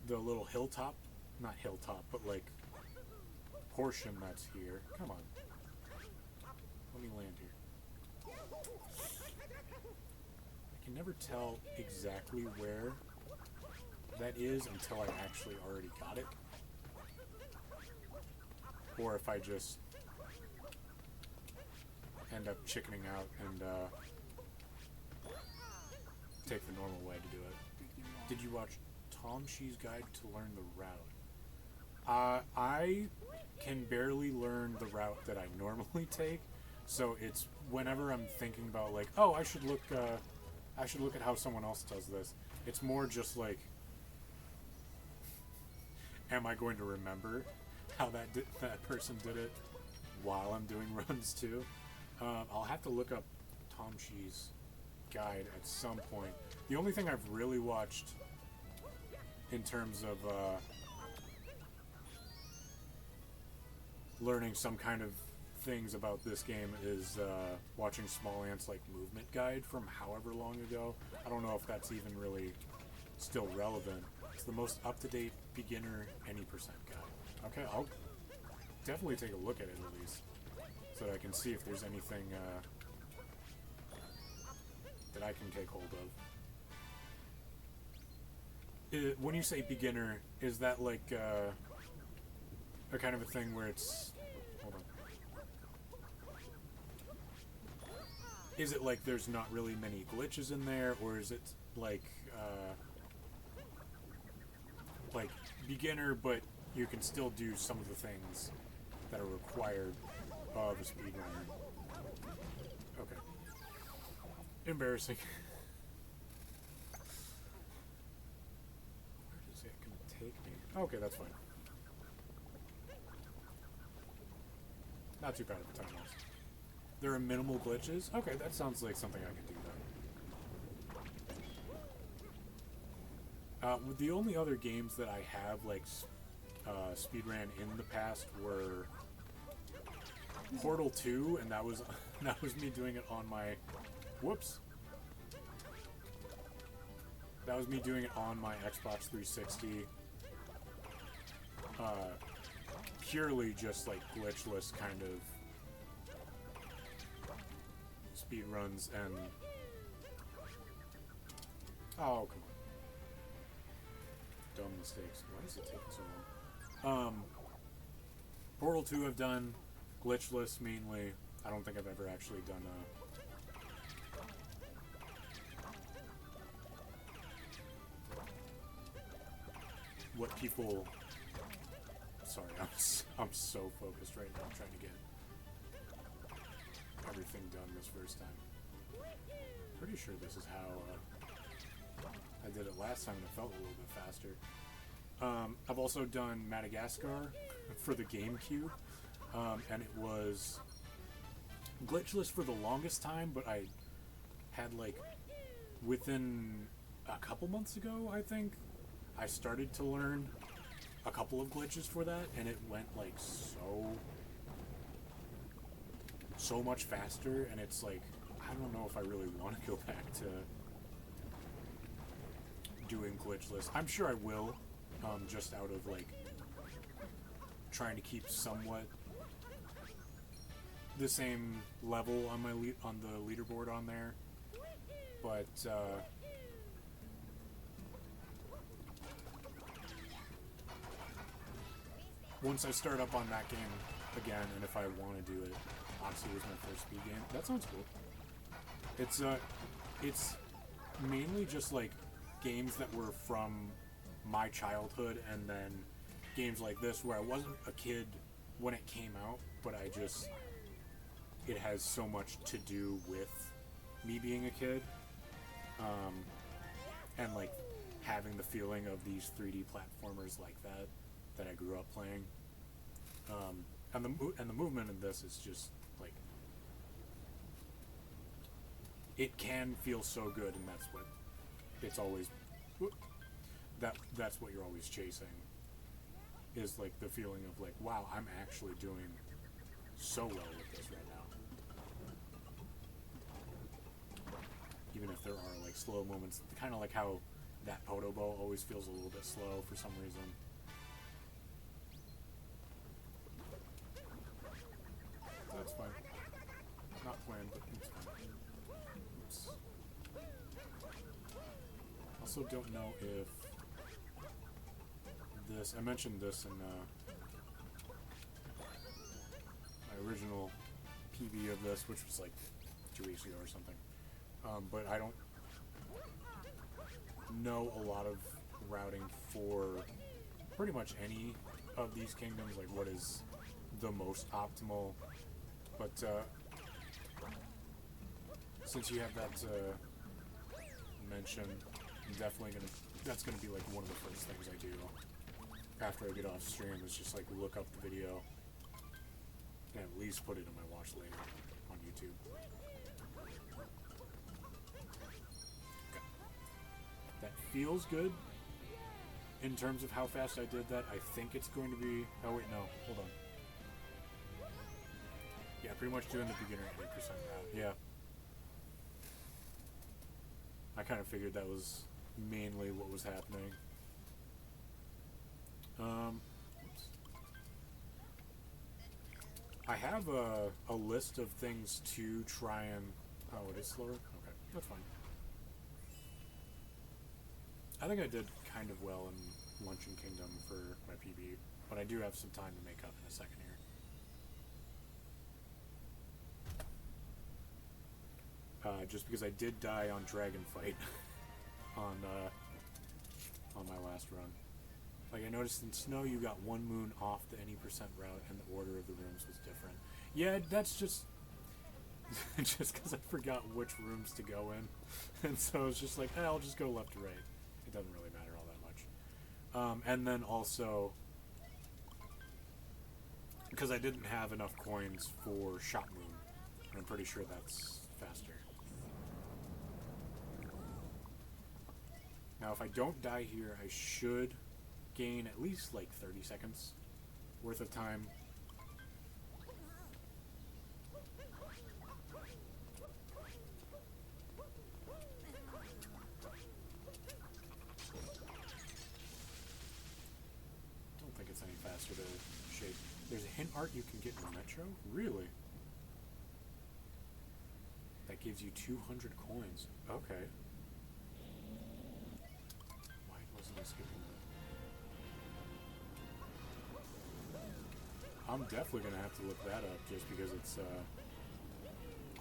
The little hilltop, not hilltop, but like portion that's here. Come on. Let me land here. I can never tell exactly where that is until I actually already got it. Or if I just end up chickening out and take the normal way to do it. Did you watch Tom Shee's Guide to Learn the Route? I can barely learn the route that I normally take, so it's whenever I'm thinking about like, oh, I should look at how someone else does this. It's more just like, am I going to remember how that person did it while I'm doing runs too? I'll have to look up Tom Shee's Guide at some point. The only thing I've really watched in terms of learning some kind of things about this game is watching Small Ant's like movement guide from however long ago. I don't know if that's even really still relevant. It's the most up-to-date beginner any percent guide. Okay, I'll definitely take a look at it at least, so that I can see if there's anything that I can take hold of. When you say beginner, is that like a kind of a thing where it's... Hold on. Is it like there's not really many glitches in there, or is it like beginner, but you can still do some of the things that are required of a speedrunner? Okay. Embarrassing. Where is it going to take me? Okay, that's fine. Not too bad of a time loss. There are minimal glitches? Okay, that sounds like something I can do then. The only other games that I have, like, speedran in the past were Portal 2, and that was me doing it on my... Whoops. That was me doing it on my Xbox 360. Purely just, like, glitchless kind of speed runs and... Oh, come on. Dumb mistakes. Why is it taking so long? Portal 2 I've done, glitchless mainly. I don't think I've ever actually done what people... Sorry, I'm so focused right now trying to get everything done this first time. Pretty sure this is how I did it last time and it felt a little bit faster. I've also done Madagascar for the GameCube, and it was glitchless for the longest time, but I had, like, within a couple months ago, I think, I started to learn a couple of glitches for that, and it went, like, so much faster, and it's like, I don't know if I really want to go back to doing glitchless. I'm sure I will, just out of, like, trying to keep somewhat the same level on my on the leaderboard on there, but once I start up on that game again, and if I want to do it, Odyssey was my first speed game. That sounds cool. It's mainly just like games that were from my childhood, and then games like this where I wasn't a kid when it came out, but it has so much to do with me being a kid, and like having the feeling of these 3D platformers like that I grew up playing, and the movement in this is just like it can feel so good, and that's what it's always. That's what you're always chasing. Is like the feeling of like, wow, I'm actually doing so well with this right now. Even if there are like slow moments, kind of like how that Podobo always feels a little bit slow for some reason. That's fine. Not planned, but it's fine. Oops. Also don't know if this, I mentioned this in my original PB of this, which was like 2 weeks ago or something. But I don't know a lot of routing for pretty much any of these kingdoms, like what is the most optimal. But since you have that mention, I'm definitely that's gonna be like one of the first things I do after I get off stream, is just like look up the video and at least put it in my watch later on YouTube. Okay. That feels good in terms of how fast I did that. I think it's going to be, oh wait, no, hold on. Yeah, pretty much doing the beginner 80% route. Yeah. I kind of figured that was mainly what was happening. Oops. I have a list of things to try and... Oh, it is slower? Okay, that's fine. I think I did kind of well in Luncheon Kingdom for my PB, but I do have some time to make up in a second here. Just because I did die on Dragon Fight on my last run. Like, I noticed in Snow you got 1 moon off the any % route, and the order of the rooms was different. Yeah, that's just just because I forgot which rooms to go in, and so it's just like, I'll just go left to right. It doesn't really matter all that much. And then also, because I didn't have enough coins for Shot Moon, and I'm pretty sure that's faster. Now, if I don't die here, I should gain at least like 30 seconds worth of time. Don't think it's any faster to shape. There's a hint art you can get in the Metro? Really? That gives you 200 coins. Okay. Why wasn't I skipping that? I'm definitely going to have to look that up just because it's,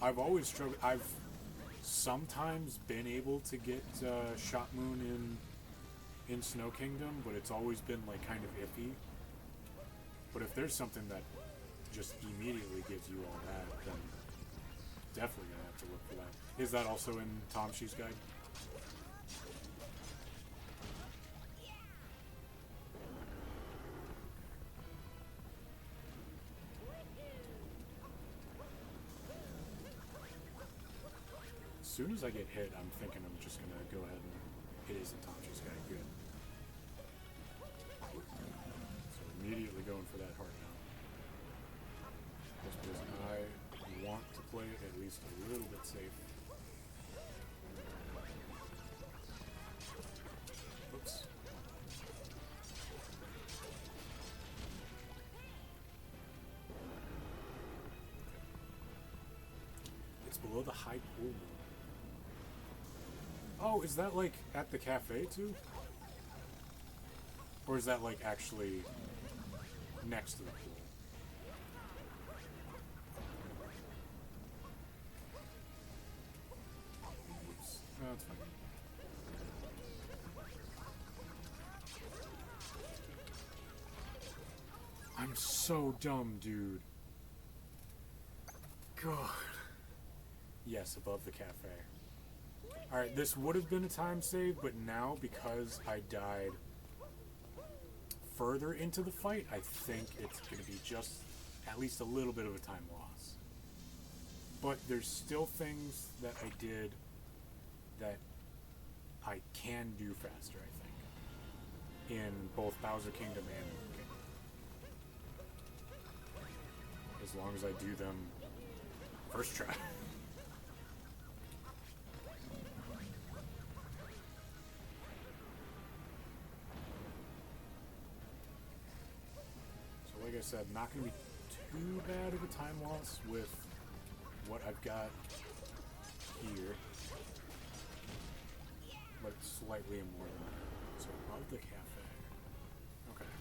I've always struggled. I've sometimes been able to get Shot Moon in Snow Kingdom, but it's always been like kind of iffy. But if there's something that just immediately gives you all that, then definitely going to have to look for that. Is that also in Tom Shee's guide? As soon as I get hit, I'm thinking I'm just going to go ahead and... It is in Tom Shee's guide, good. So immediately going for that heart now. Just because I want to play it at least a little bit safe. Oops. It's below the high pool moon. Oh, is that like at the cafe too? Or is that like actually next to the pool? Oops. No, that's fine. I'm so dumb, dude. God. Yes, above the cafe. Alright, this would have been a time save, but now, because I died further into the fight, I think it's going to be just at least a little bit of a time loss. But there's still things that I did that I can do faster, I think, in both Bowser Kingdom and Moon Kingdom. As long as I do them first try. So like I said, not going to be too bad of a time loss with what I've got here. But it's slightly more than that. So above the cafe. Okay.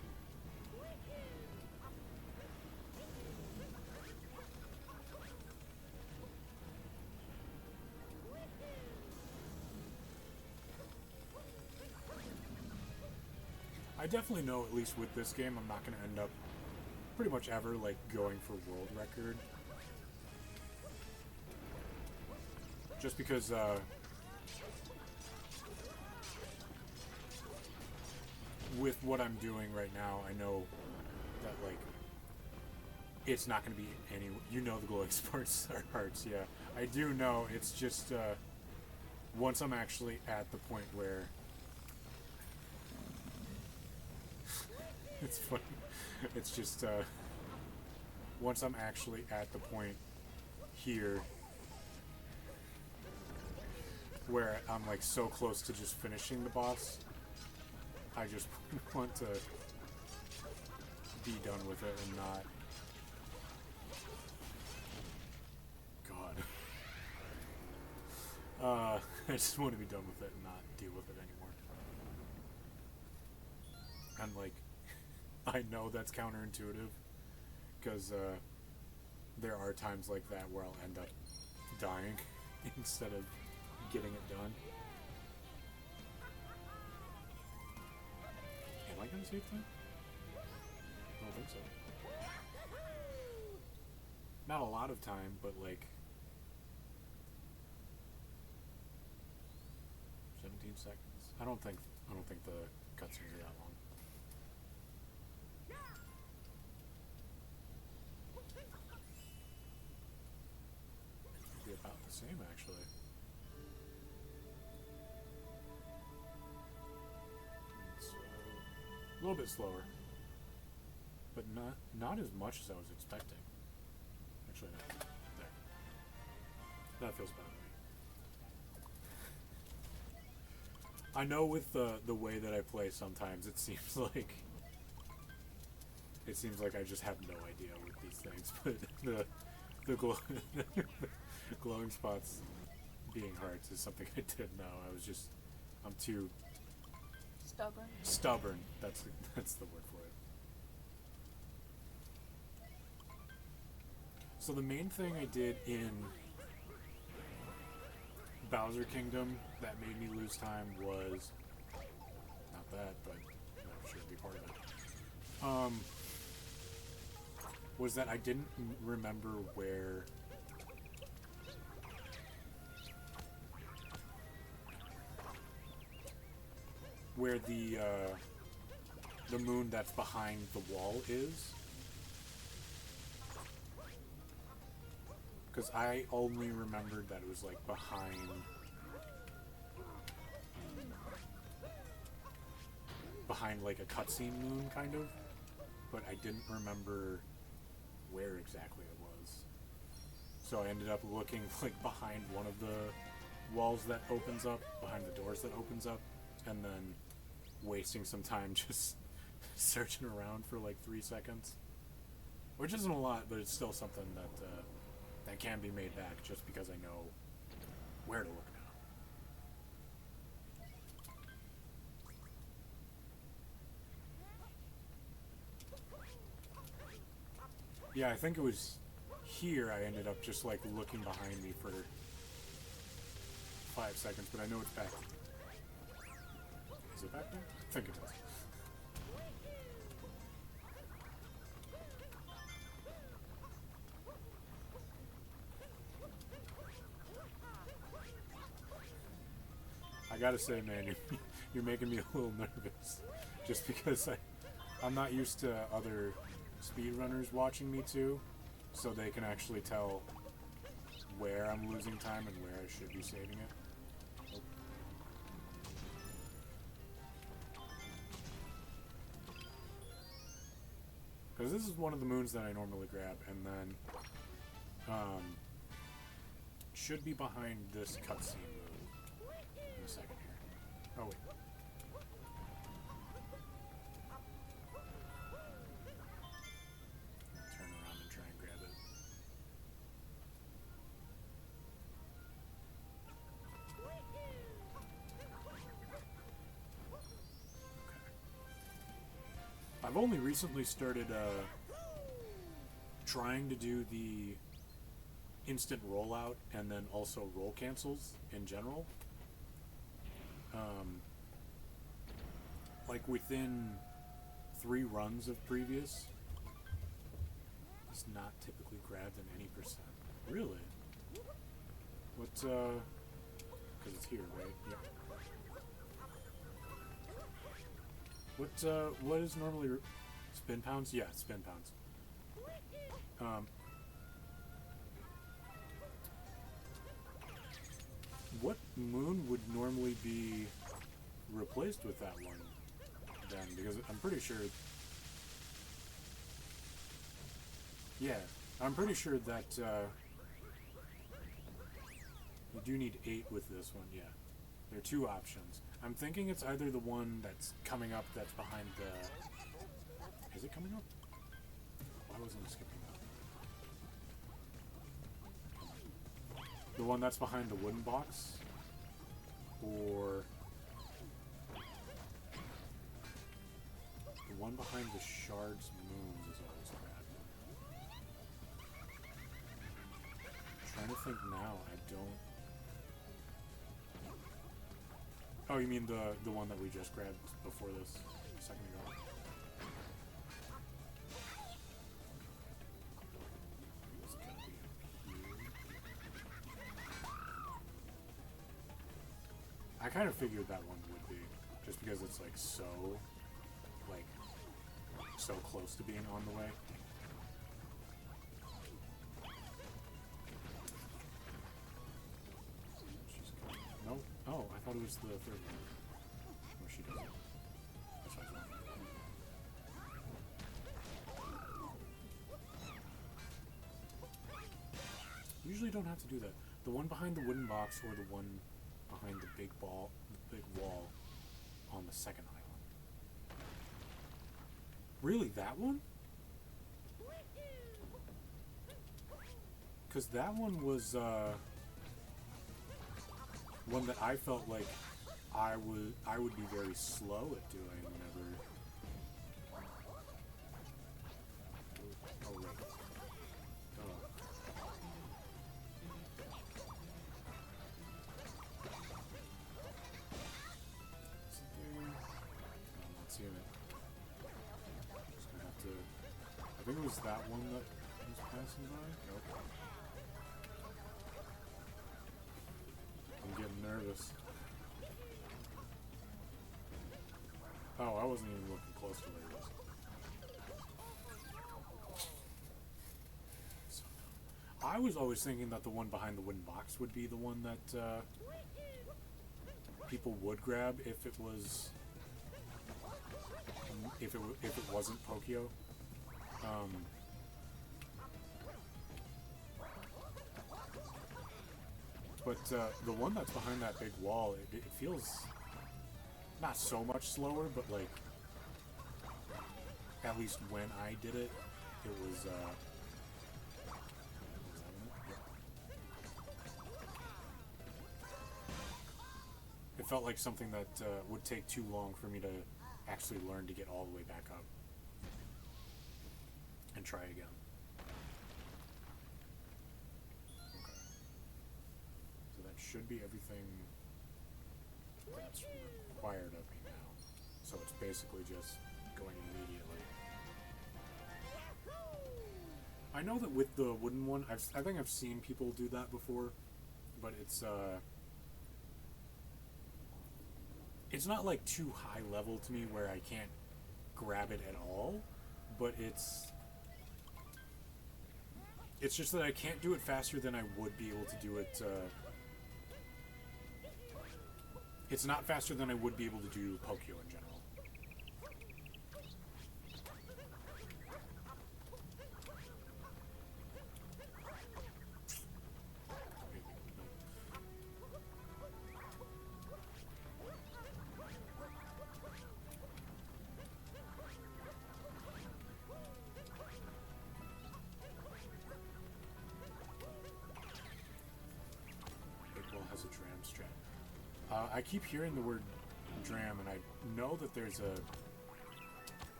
I definitely know, at least with this game, I'm not going to end up pretty much ever, like, going for world record. Just because, with what I'm doing right now, I know that, like, it's not going to be any... You know the glowing sparks are hearts, yeah. I do know, it's just, once I'm actually at the point where... It's funny. It's just, once I'm actually at the point here where I'm, like, so close to just finishing the boss, I just want to be done with it and not... God. I just want to be done with it and not deal with it anymore. And, like, I know that's counterintuitive, because there are times like that where I'll end up dying instead of getting it done. Am I going to save time? I don't think so. Not a lot of time, but like 17 seconds. I don't think the cutscenes are that long. Be about the same, actually. It's a little bit slower, but not as much as I was expecting. Actually, no. There. That feels better to me. I know with the way that I play, sometimes it seems like I just have no idea with these things, but the glowing spots being hearts is something I didn't know. I'm too stubborn. That's the word for it. So the main thing I did in Bowser Kingdom that made me lose time was not that, but that should be part of it. Was that I didn't remember where the moon that's behind the wall is. Because I only remembered that it was like behind like a cutscene moon, kind of, but I didn't remember where exactly it was. So I ended up looking like behind one of the walls that opens up, behind the doors that opens up, and then wasting some time just searching around for like 3 seconds, which isn't a lot, but it's still something that that can be made back just because I know where to look now. Yeah, I think it was here I ended up just like looking behind me for 5 seconds, but I know it's back. Is it back there? I think it is. I gotta say, man, you're making me a little nervous. Just because I'm not used to other speedrunners watching me too, so they can actually tell where I'm losing time and where I should be saving it. Oh. Because this is one of the moons that I normally grab, and then should be behind this cutscene moon in a second here. Oh wait. Turn around and try and grab it. I've only recently started trying to do the instant rollout and then also roll cancels in general. Like within 3 runs of previous. It's not typically grabbed in any percent. Really? What, because it's here, right? Yep. What is normally spin pounds? Yeah, spin pounds. What moon would normally be replaced with that one then? Because I'm pretty sure. Yeah, I'm pretty sure that you do need 8 with this one. Yeah, there are 2 options. I'm thinking it's either the one that's coming up that's behind the... Is it coming up? Why wasn't it skipping up? The one that's behind the wooden box? Or... the one behind the shards moons is always bad. I'm trying to think now, I don't... Oh, you mean the one that we just grabbed before this a second ago? It's gonna be up here. I kind of figured that one would be, just because it's like so close to being on the way. Nope. Oh, I thought it was the 3rd one. Oh, she doesn't. That's what I thought. Usually don't have to do that. The one behind the wooden box or the one behind the big wall on the second island. Really, that one? Because that one was one that I felt like I would be very slow at doing whenever. Oh right. Is it there? No, I'm not seeing it. Just gonna have to. I think it was that one that was passing by. Nope. I'm getting nervous. Oh, I wasn't even looking close to where it was. So, I was always thinking that the one behind the wooden box would be the one that people would grab if it was if it wasn't Pokio. But the one that's behind that big wall, it feels not so much slower, but like at least when I did it, it was it felt like something that would take too long for me to actually learn to get all the way back up and try again. Should be everything that's required of me now. So it's basically just going immediately. I know that with the wooden one, I think I've seen people do that before, but it's not like too high level to me where I can't grab it at all, but it's It's just that I can't do it faster than I would be able to do it. It's not faster than I would be able to do Pokio in general. Has a dram strap. I keep hearing the word dram, and I know that there's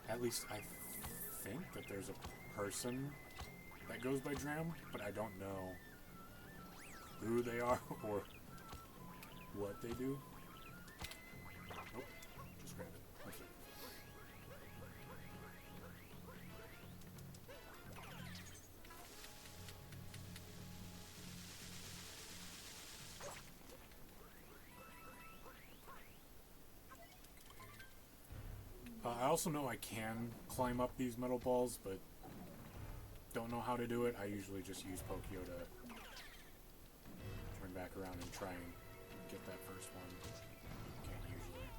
at least I think that there's a person that goes by dram, but I don't know who they are or what they do. Nope, just grab it. That's it. I also know I can climb up these metal balls, but don't know how to do it. I usually just use Pokio to turn back around and try and get that first one. Can't usually.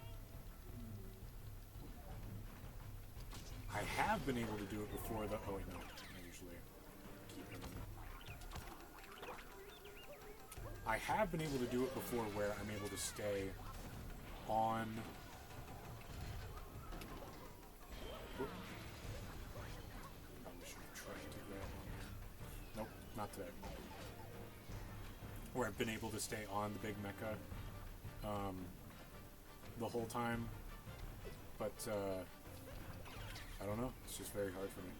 I have been able to do it before the... Oh wait, no. I usually keep him. I have been able to do it before where I'm able to stay on... Not today. Where I've been able to stay on the big mecha the whole time, but I don't know. It's just very hard for me.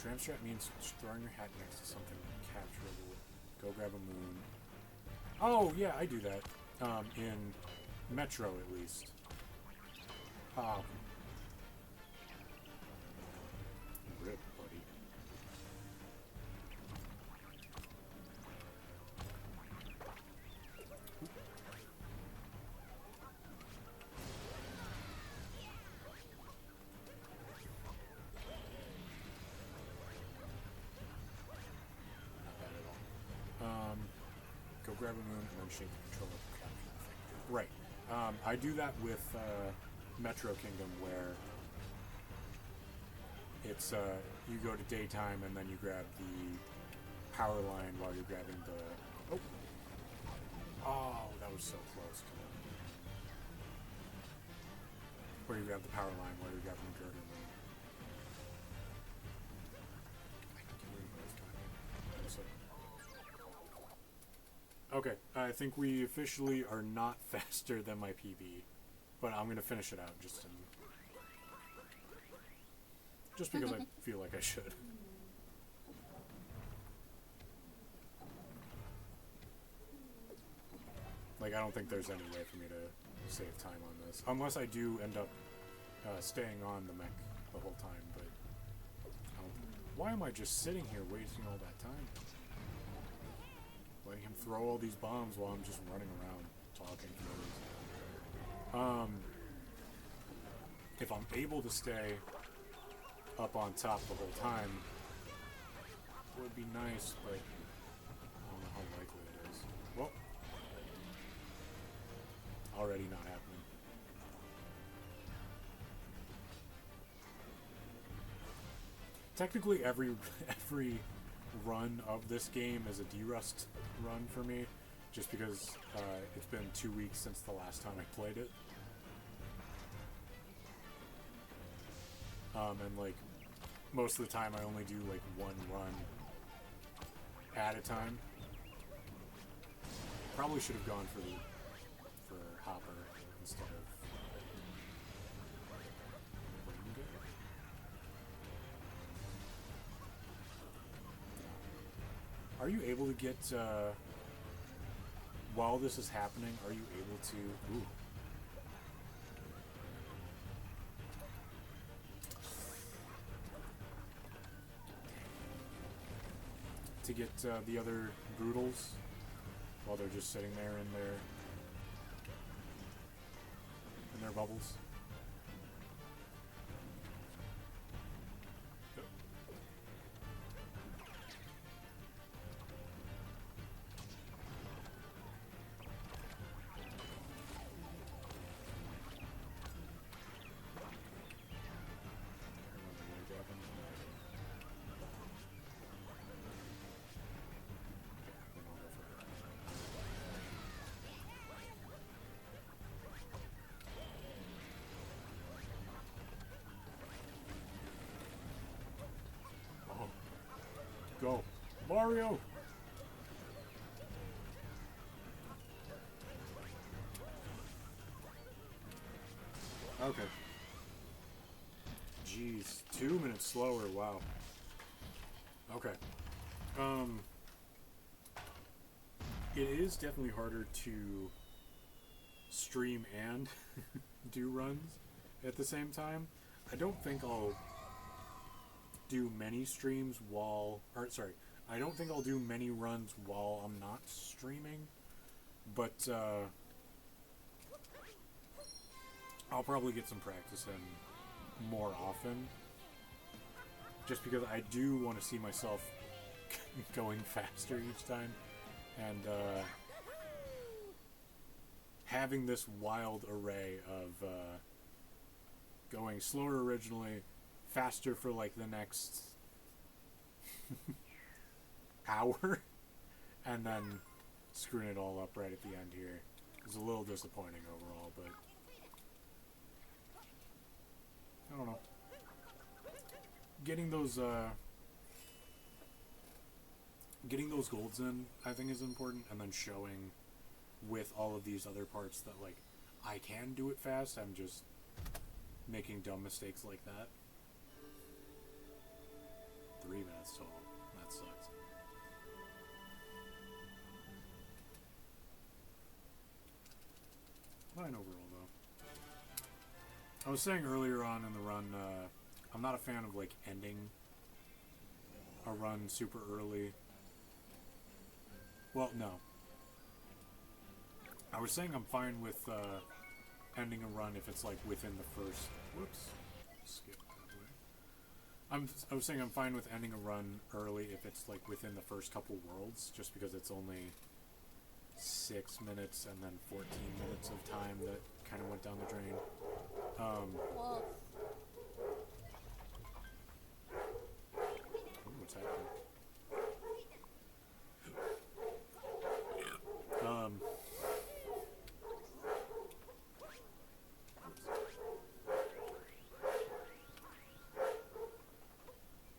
Dram strap means throwing your hat next to something capturable. Go grab a moon. Oh yeah, I do that in Metro at least. Rip, buddy. Go grab a moon and then shake the controller to capture the thing. Right. I do that with Metro Kingdom, where it's you go to daytime and then you grab the power line while you're grabbing the... Oh, that was so close. Where you grab the power line while you're grabbing the Jordan Moon. Okay, I think we officially are not faster than my PB, but I'm gonna finish it out just because I feel like I should. Like, I don't think there's any way for me to save time on this, unless I do end up staying on the mech the whole time. But why am I just sitting here wasting all that time? Letting him throw all these bombs while I'm just running around talking to others. If I'm able to stay up on top the whole time, it would be nice, but I don't know how likely it is. Well, already not happening. Technically, every run of this game is a D-Rust run for me, just because it's been 2 weeks since the last time I played it. And like most of the time I only do like one run at a time. Probably should have gone for Hopper instead of Are you able to get, while this is happening, are you able to, to get the other Broodals while they're just sitting there in their bubbles? Go. Mario! Okay. Jeez. 2 minutes slower, wow. Okay. It is definitely harder to stream and do runs at the same time. I don't think I'll do many streams while, or sorry, I don't think I'll do many runs while I'm not streaming, but I'll probably get some practice in more often, just because I do want to see myself going faster each time, and having this wild array of going slower originally, faster for like the next hour, and then screwing it all up right at the end here is a little disappointing overall, but I don't know. Getting those golds in, I think, is important, and then showing with all of these other parts that, like, I can do it fast. I'm just making dumb mistakes like that. 3 minutes total. That sucks. Fine overall, though. I was saying earlier on in the run, I'm not a fan of, like, ending a run super early. Well, no. I was saying I'm fine with ending a run if it's, like, within the first... Whoops. Skip that way. I was saying I'm fine with ending a run early if it's, like, within the first couple worlds, just because it's only 6 minutes and then 14 minutes of time that kind of went down the drain. Well, What's happening?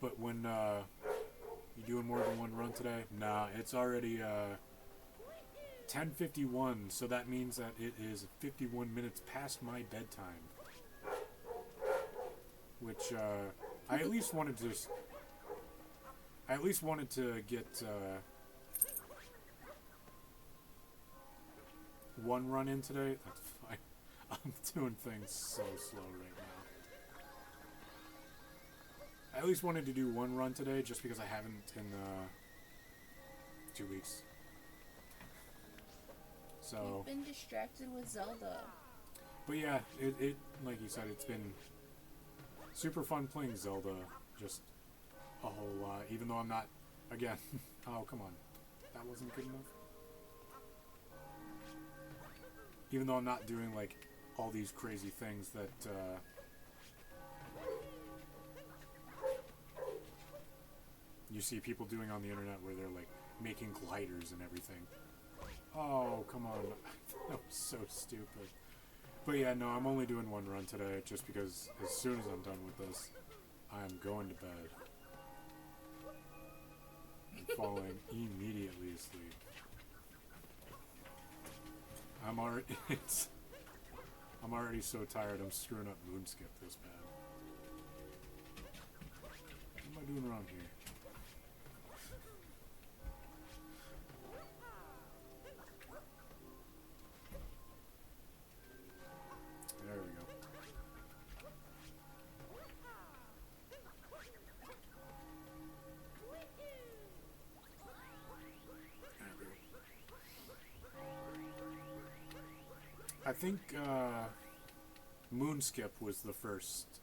But when you doing more than one run today? Nah, it's already 10:51, so that means that it is 51 minutes past my bedtime. Which I at least wanted to get one run in today. That's fine. I'm doing things so slow right now. I at least wanted to do one run today just because I haven't in 2 weeks. So. You've been distracted with Zelda. But yeah, it like you said, it's been super fun playing Zelda, just a whole lot, even though I'm not, again, oh, come on, that wasn't good enough? Even though I'm not doing, like, all these crazy things that, you see people doing on the internet where they're, like, making gliders and everything. Oh, come on, that was so stupid. But yeah, no, I'm only doing one run today, just because as soon as I'm done with this, I'm going to bed. And falling immediately asleep. I'm already so tired I'm screwing up Moonskip this bad. What am I doing wrong here? There we go. I think Moonskip was the first,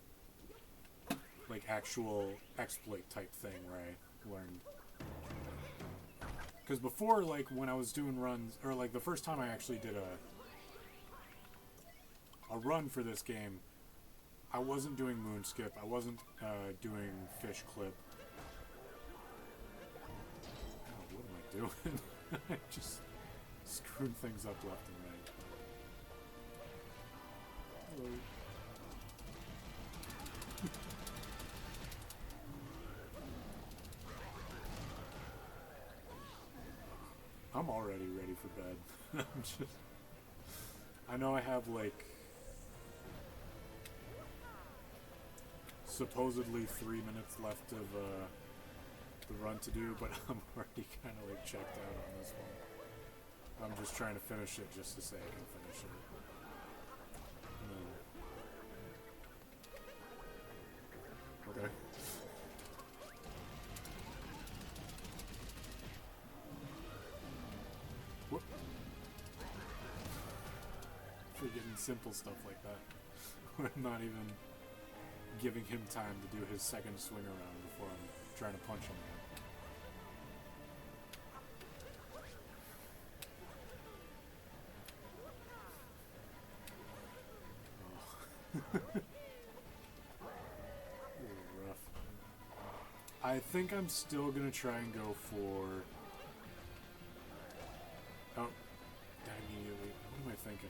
like, actual exploit type thing where I learned. Because before, like, when I was doing runs, or like the first time I actually did a run for this game, I wasn't doing Moonskip, I wasn't doing Fish Clip. Oh, what am I doing? I just screwed things up left and right. Hello. I'm already ready for bed. I'm just, I know I have like supposedly 3 minutes left of the run to do, but I'm already kind of like checked out on this one. I'm just trying to finish it just to say I can finish it. Okay. Whoop. Forgetting simple stuff like that. I'm not even giving him time to do his second swing around before I'm trying to punch him again. Rough. I think I'm still gonna try and go for. Oh, that immediately. What am I thinking?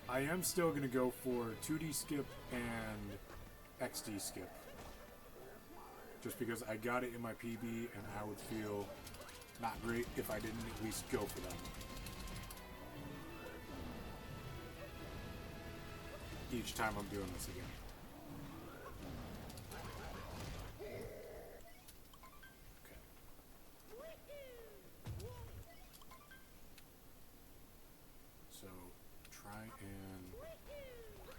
I am still gonna go for 2D skip and XD skip. Just because I got it in my PB and I would feel not great if I didn't at least go for them. Each time I'm doing this again. Okay. So try and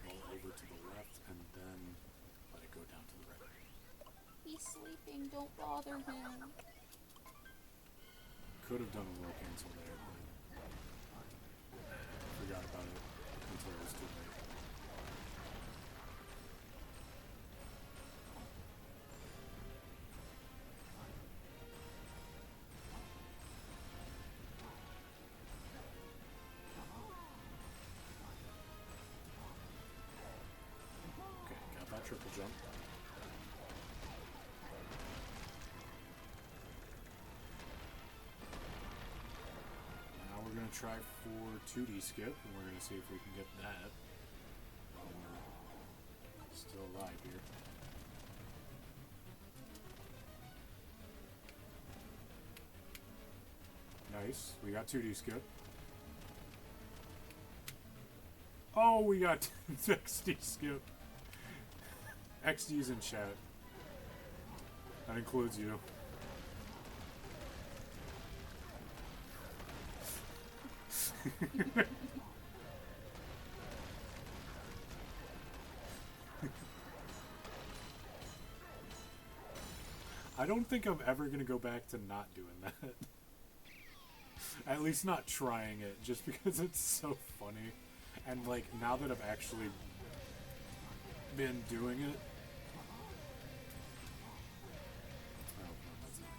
roll over to the left and then let it go down to the right. He's sleeping. Don't bother him. Could have done a roll cancel there, but forgot about it until it was too late. Okay, got that triple jump. Now we're going to try for 2D skip, and we're going to see if we can get that. Still alive here. Nice. We got 2D skip. Oh, we got XD skip. XD's in chat. That includes you. I don't think I'm ever going to go back to not doing that. At least not trying it, just because it's so funny. And like, now that I've actually been doing it. Oh, no, that's not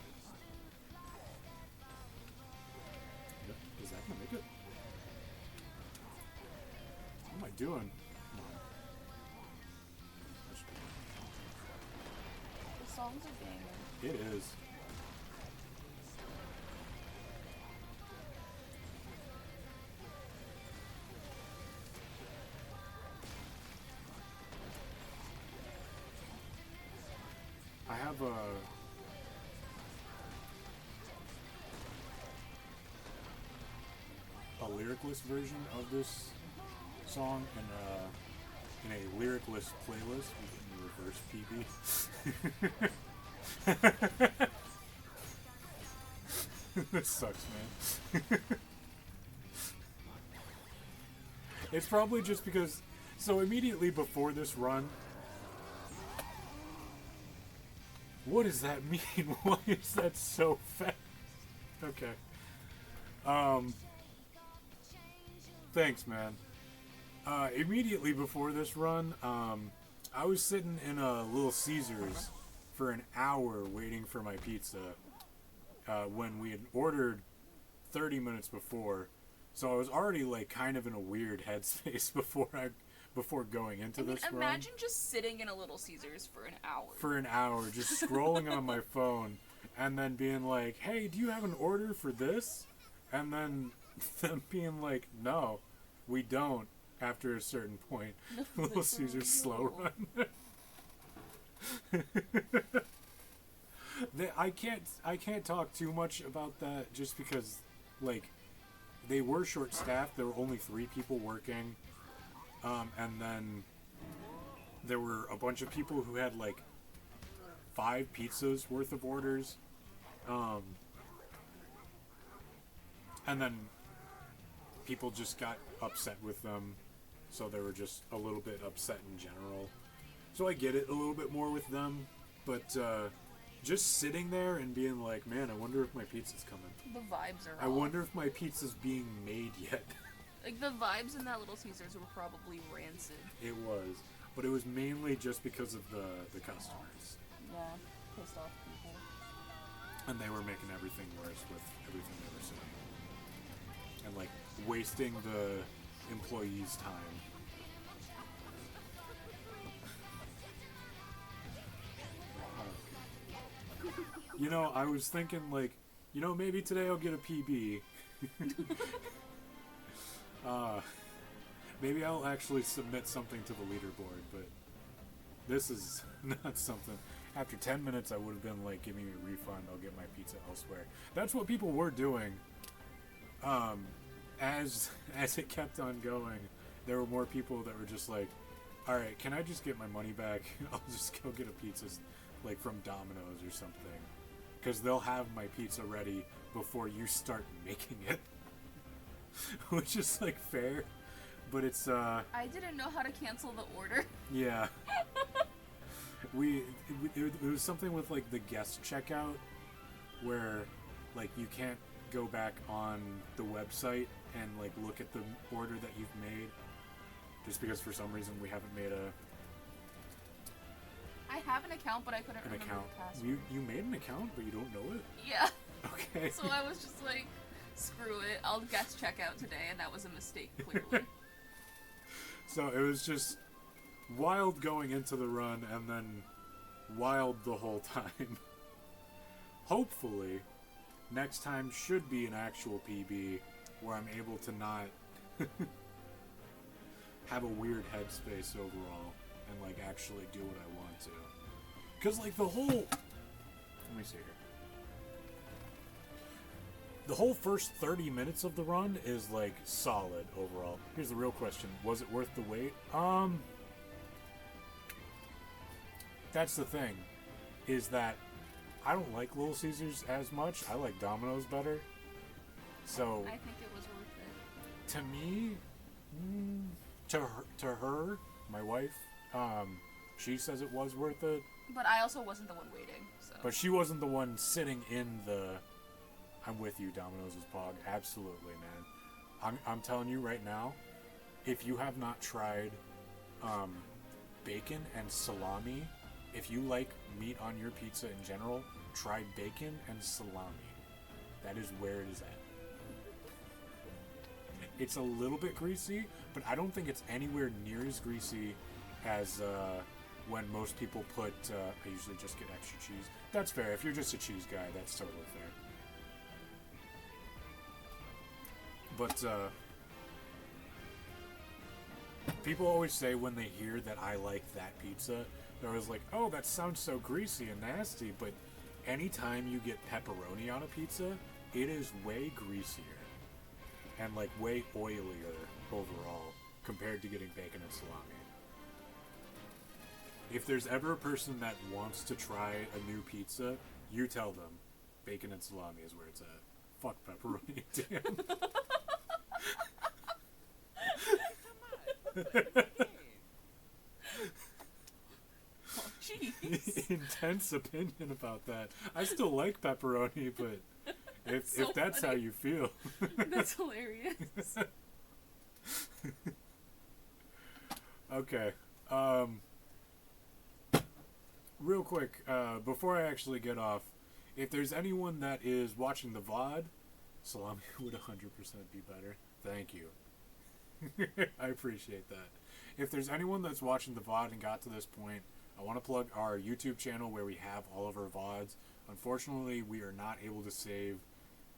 it. Is that going to make it? What am I doing? Come on. That should The song's a banger. be it. It is. I have a lyricless version of this song in a lyricless playlist in the reverse PB. This sucks, man. It's probably just because. So immediately before this run. What does that mean? Why is that so fast? Okay. Thanks, man. Immediately before this run, I was sitting in a Little Caesars for an hour waiting for my pizza when we had ordered 30 minutes before. So I was already like kind of in a weird headspace before going into this run. Imagine just sitting in a Little Caesars for an hour. For an hour, just scrolling on my phone, and then being like, "Hey, do you have an order for this?" And then them being like, "No, we don't." After a certain point, Little Caesars slow run. I can't talk too much about that just because, like, they were short-staffed. There were only 3 people working, and then there were a bunch of people who had like 5 pizzas worth of orders, and then people just got upset with them, so they were just a little bit upset in general. So I get it a little bit more with them, but just sitting there and being like, man, I wonder if my pizza's coming. The vibes are I off. wonder if my pizza's being made yet. Like, the vibes in that Little Caesars were probably rancid. It was, but it was mainly just because of the customers. Yeah, pissed off people. And they were making everything worse with everything they were saying. And, like, wasting the employees' time. You know, I was thinking, like, you know, maybe today I'll get a PB. Maybe I'll actually submit something to the leaderboard, but this is not something. After 10 minutes, I would have been like, give me a refund, I'll get my pizza elsewhere. That's what people were doing. As it kept on going, there were more people that were just like, alright, can I just get my money back? I'll just go get a pizza, like, from Domino's or something. Because they'll have my pizza ready before you start making it. Which is, like, fair. But it's, I didn't know how to cancel the order. yeah. It was something with, like, the guest checkout, where, like, you can't go back on the website and, like, look at the order that you've made. Just because for some reason we haven't made I have an account, but I couldn't an remember account. the password. You made an account, but you don't know it? Yeah. Okay. So I was just like, screw it, I'll guest check out today, and that was a mistake, clearly. So it was just wild going into the run, and then wild the whole time. Hopefully, next time should be an actual PB, where I'm able to not have a weird headspace overall, and, like, actually do what I want to. Because, like, the whole... Let me see here. The whole first 30 minutes of the run is, like, solid overall. Here's the real question. Was it worth the wait? That's the thing. Is that I don't like Little Caesars as much. I like Domino's better. So... I think it was worth it. To me... To her, my wife, she says it was worth it. But I also wasn't the one waiting, so... But she wasn't the one sitting in the... I'm with you, Domino's Pog. Absolutely, man. I'm telling you right now, if you have not tried bacon and salami, if you like meat on your pizza in general, try bacon and salami. That is where it is at. It's a little bit greasy, but I don't think it's anywhere near as greasy as when most people put, I usually just get extra cheese. That's fair. If you're just a cheese guy, that's totally fair. But people always say when they hear that I like that pizza, they're always like, oh, that sounds so greasy and nasty, but anytime you get pepperoni on a pizza, it is way greasier. And, like, way oilier overall compared to getting bacon and salami. If there's ever a person that wants to try a new pizza, you tell them bacon and salami is where it's at. Fuck pepperoni, damn. Oh, jeez. Intense opinion about that. I still like pepperoni, but if that's funny. how you feel. That's hilarious. Okay. Real quick, before I actually get off, if there's anyone that is watching the VOD, salami would 100% be better. Thank you. I appreciate that. If there's anyone that's watching the VOD and got to this point, I want to plug our YouTube channel where we have all of our VODs. Unfortunately, we are not able to save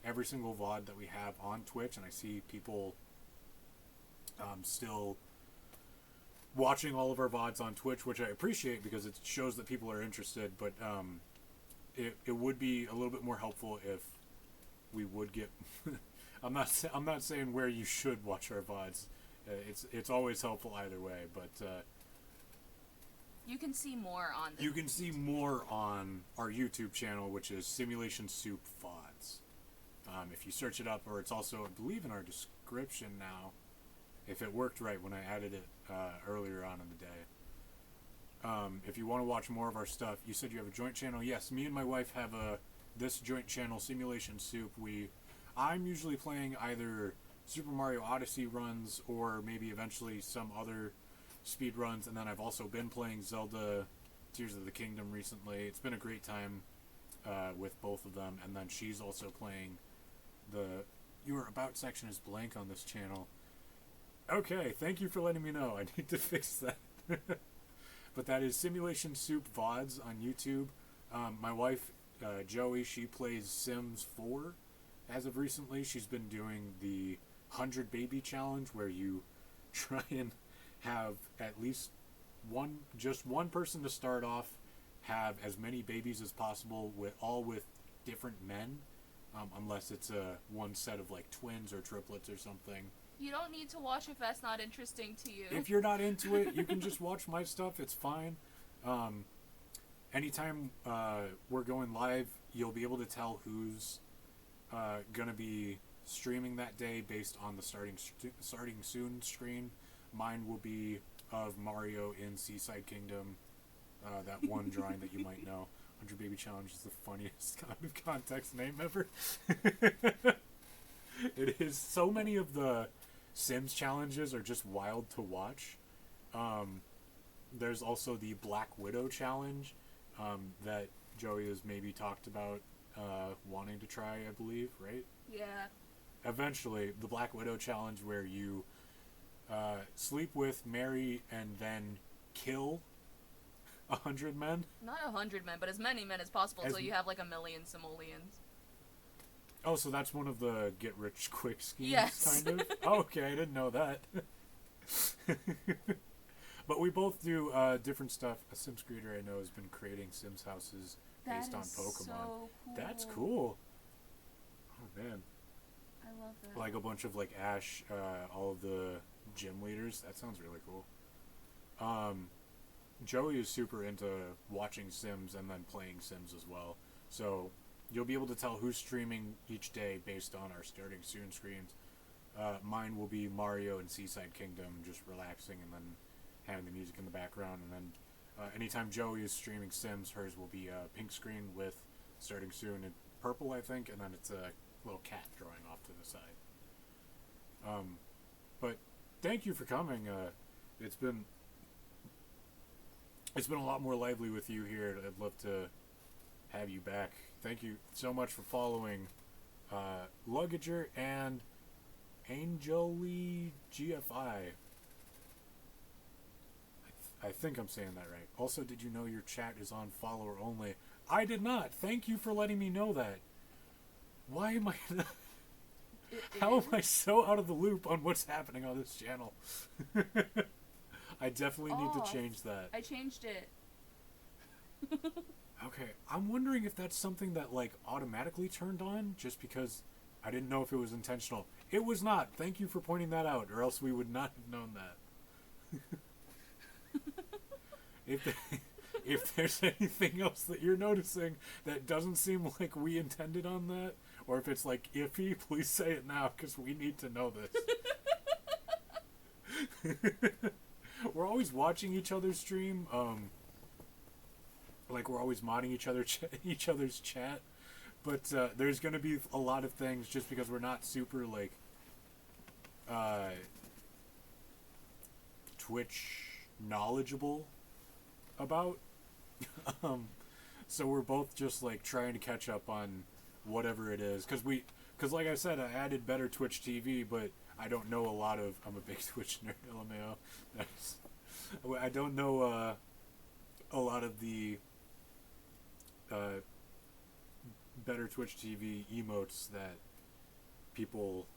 every single VOD that we have on Twitch, and I see people still watching all of our VODs on Twitch, which I appreciate because it shows that people are interested, but it would be a little bit more helpful if we would get. I'm not saying where you should watch our VODs. It's always helpful either way, but you can see more on. You can see more on our YouTube channel, which is Simulation Soup VODs. If you search it up, or it's also, I believe, in our description now. If it worked right when I added it earlier on in the day. If you want to watch more of our stuff, you said you have a joint channel. Yes, me and my wife have this joint channel, Simulation Soup. I'm usually playing either Super Mario Odyssey runs or maybe eventually some other speed runs, and then I've also been playing Zelda Tears of the Kingdom recently. It's been a great time with both of them, and then she's also playing your About section is blank on this channel. Okay, thank you for letting me know. I need to fix that. But that is Simulation Soup VODs on YouTube. My wife, Joey, she plays Sims 4 as of recently. She's been doing the 100 Baby Challenge, where you try and have at least just one person to start off, have as many babies as possible, all with different men, unless it's one set of like twins or triplets or something. You don't need to watch if that's not interesting to you. If you're not into it, you can just watch my stuff. It's fine. Anytime we're going live, you'll be able to tell who's going to be streaming that day based on the starting soon screen. Mine will be of Mario in Seaside Kingdom, that one drawing that you might know. 100 Baby Challenge is the funniest out of context name ever. It is. So many of the Sims challenges are just wild to watch. There's also the Black Widow challenge that Joey has maybe talked about wanting to try, I believe, right? Yeah. Eventually, the Black Widow challenge, where you sleep with, marry, and then kill 100 men. Not 100 men, but as many men as possible, so you have like 1,000,000 simoleons. Oh, so that's one of the get-rich-quick schemes, yes. kind of? Oh, okay, I didn't know that. But we both do different stuff. A Sims creator I know has been creating Sims houses based on Pokemon. So cool. That's cool. Oh, man. I love that. Like a bunch of, like, Ash, all of the gym leaders. That sounds really cool. Joey is super into watching Sims and then playing Sims as well. So you'll be able to tell who's streaming each day based on our starting soon screens. Mine will be Mario and Seaside Kingdom, just relaxing and then having the music in the background. And then anytime Joey is streaming Sims, hers will be a pink screen with starting soon in purple, I think, and then it's a little cat drawing off to the side. But thank you for coming. It's been a lot more lively with you here. I'd love to have you back. Thank you so much for following Luggager and Angeli GFI. I think I'm saying that right. Also, did you know your chat is on follower only? I did not. Thank you for letting me know that. Why am I... How am I so out of the loop on what's happening on this channel? I definitely need to change that. I changed it. Okay, I'm wondering if that's something that, like, automatically turned on, just because I didn't know if it was intentional. It was not. Thank you for pointing that out, or else we would not have known that. If there's anything else that you're noticing that doesn't seem like we intended on that, or if it's, like, iffy, please say it now, because we need to know this. We're always watching each other stream, like we're always modding each other's chat, but there's going to be a lot of things just because we're not super, like, Twitch knowledgeable about. So we're both just, like, trying to catch up on whatever it is, because like I said, I added better Twitch TV, but I don't know a lot of... I'm a big Twitch nerd, LMAO. I don't know a lot of the better Twitch TV emotes that people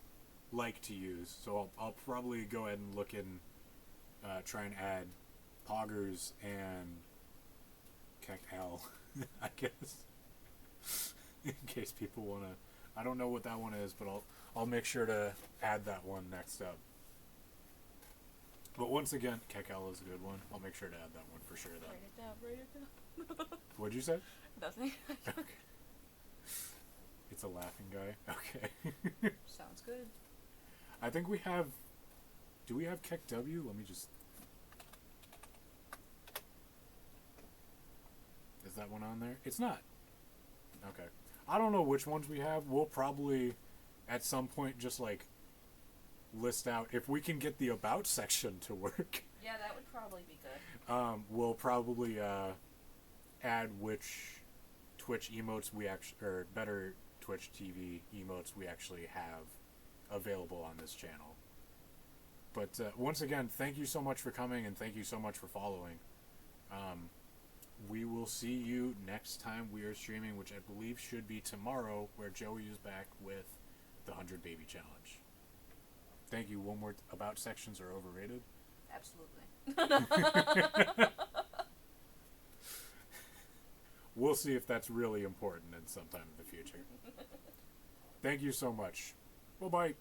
like to use. So I'll probably go ahead and look and try and add Poggers and Kek L, I guess. in case people want to. I don't know what that one is, but I'll make sure to add that one next up. But once again, Kekel is a good one. I'll make sure to add that one for sure. Then. Write it down, write it down. What'd you say? Nothing. Okay. It's a laughing guy. Okay. Sounds good. I think we have. Do we have Kek W? Let me just. Is that one on there? It's not. Okay. I don't know which ones we have. We'll probably, at some point, just like list out if we can get the about section to work. Yeah, that would probably be good. We'll probably add which Twitch emotes we actually, or better Twitch TV emotes we actually have available on this channel. But once again, thank you so much for coming and thank you so much for following. We will see you next time we are streaming, which I believe should be tomorrow, where Joey is back with the 100 Baby Challenge. Thank you. One more about sections are overrated. Absolutely. We'll see if that's really important in some time in the future. Thank you so much. Bye-bye.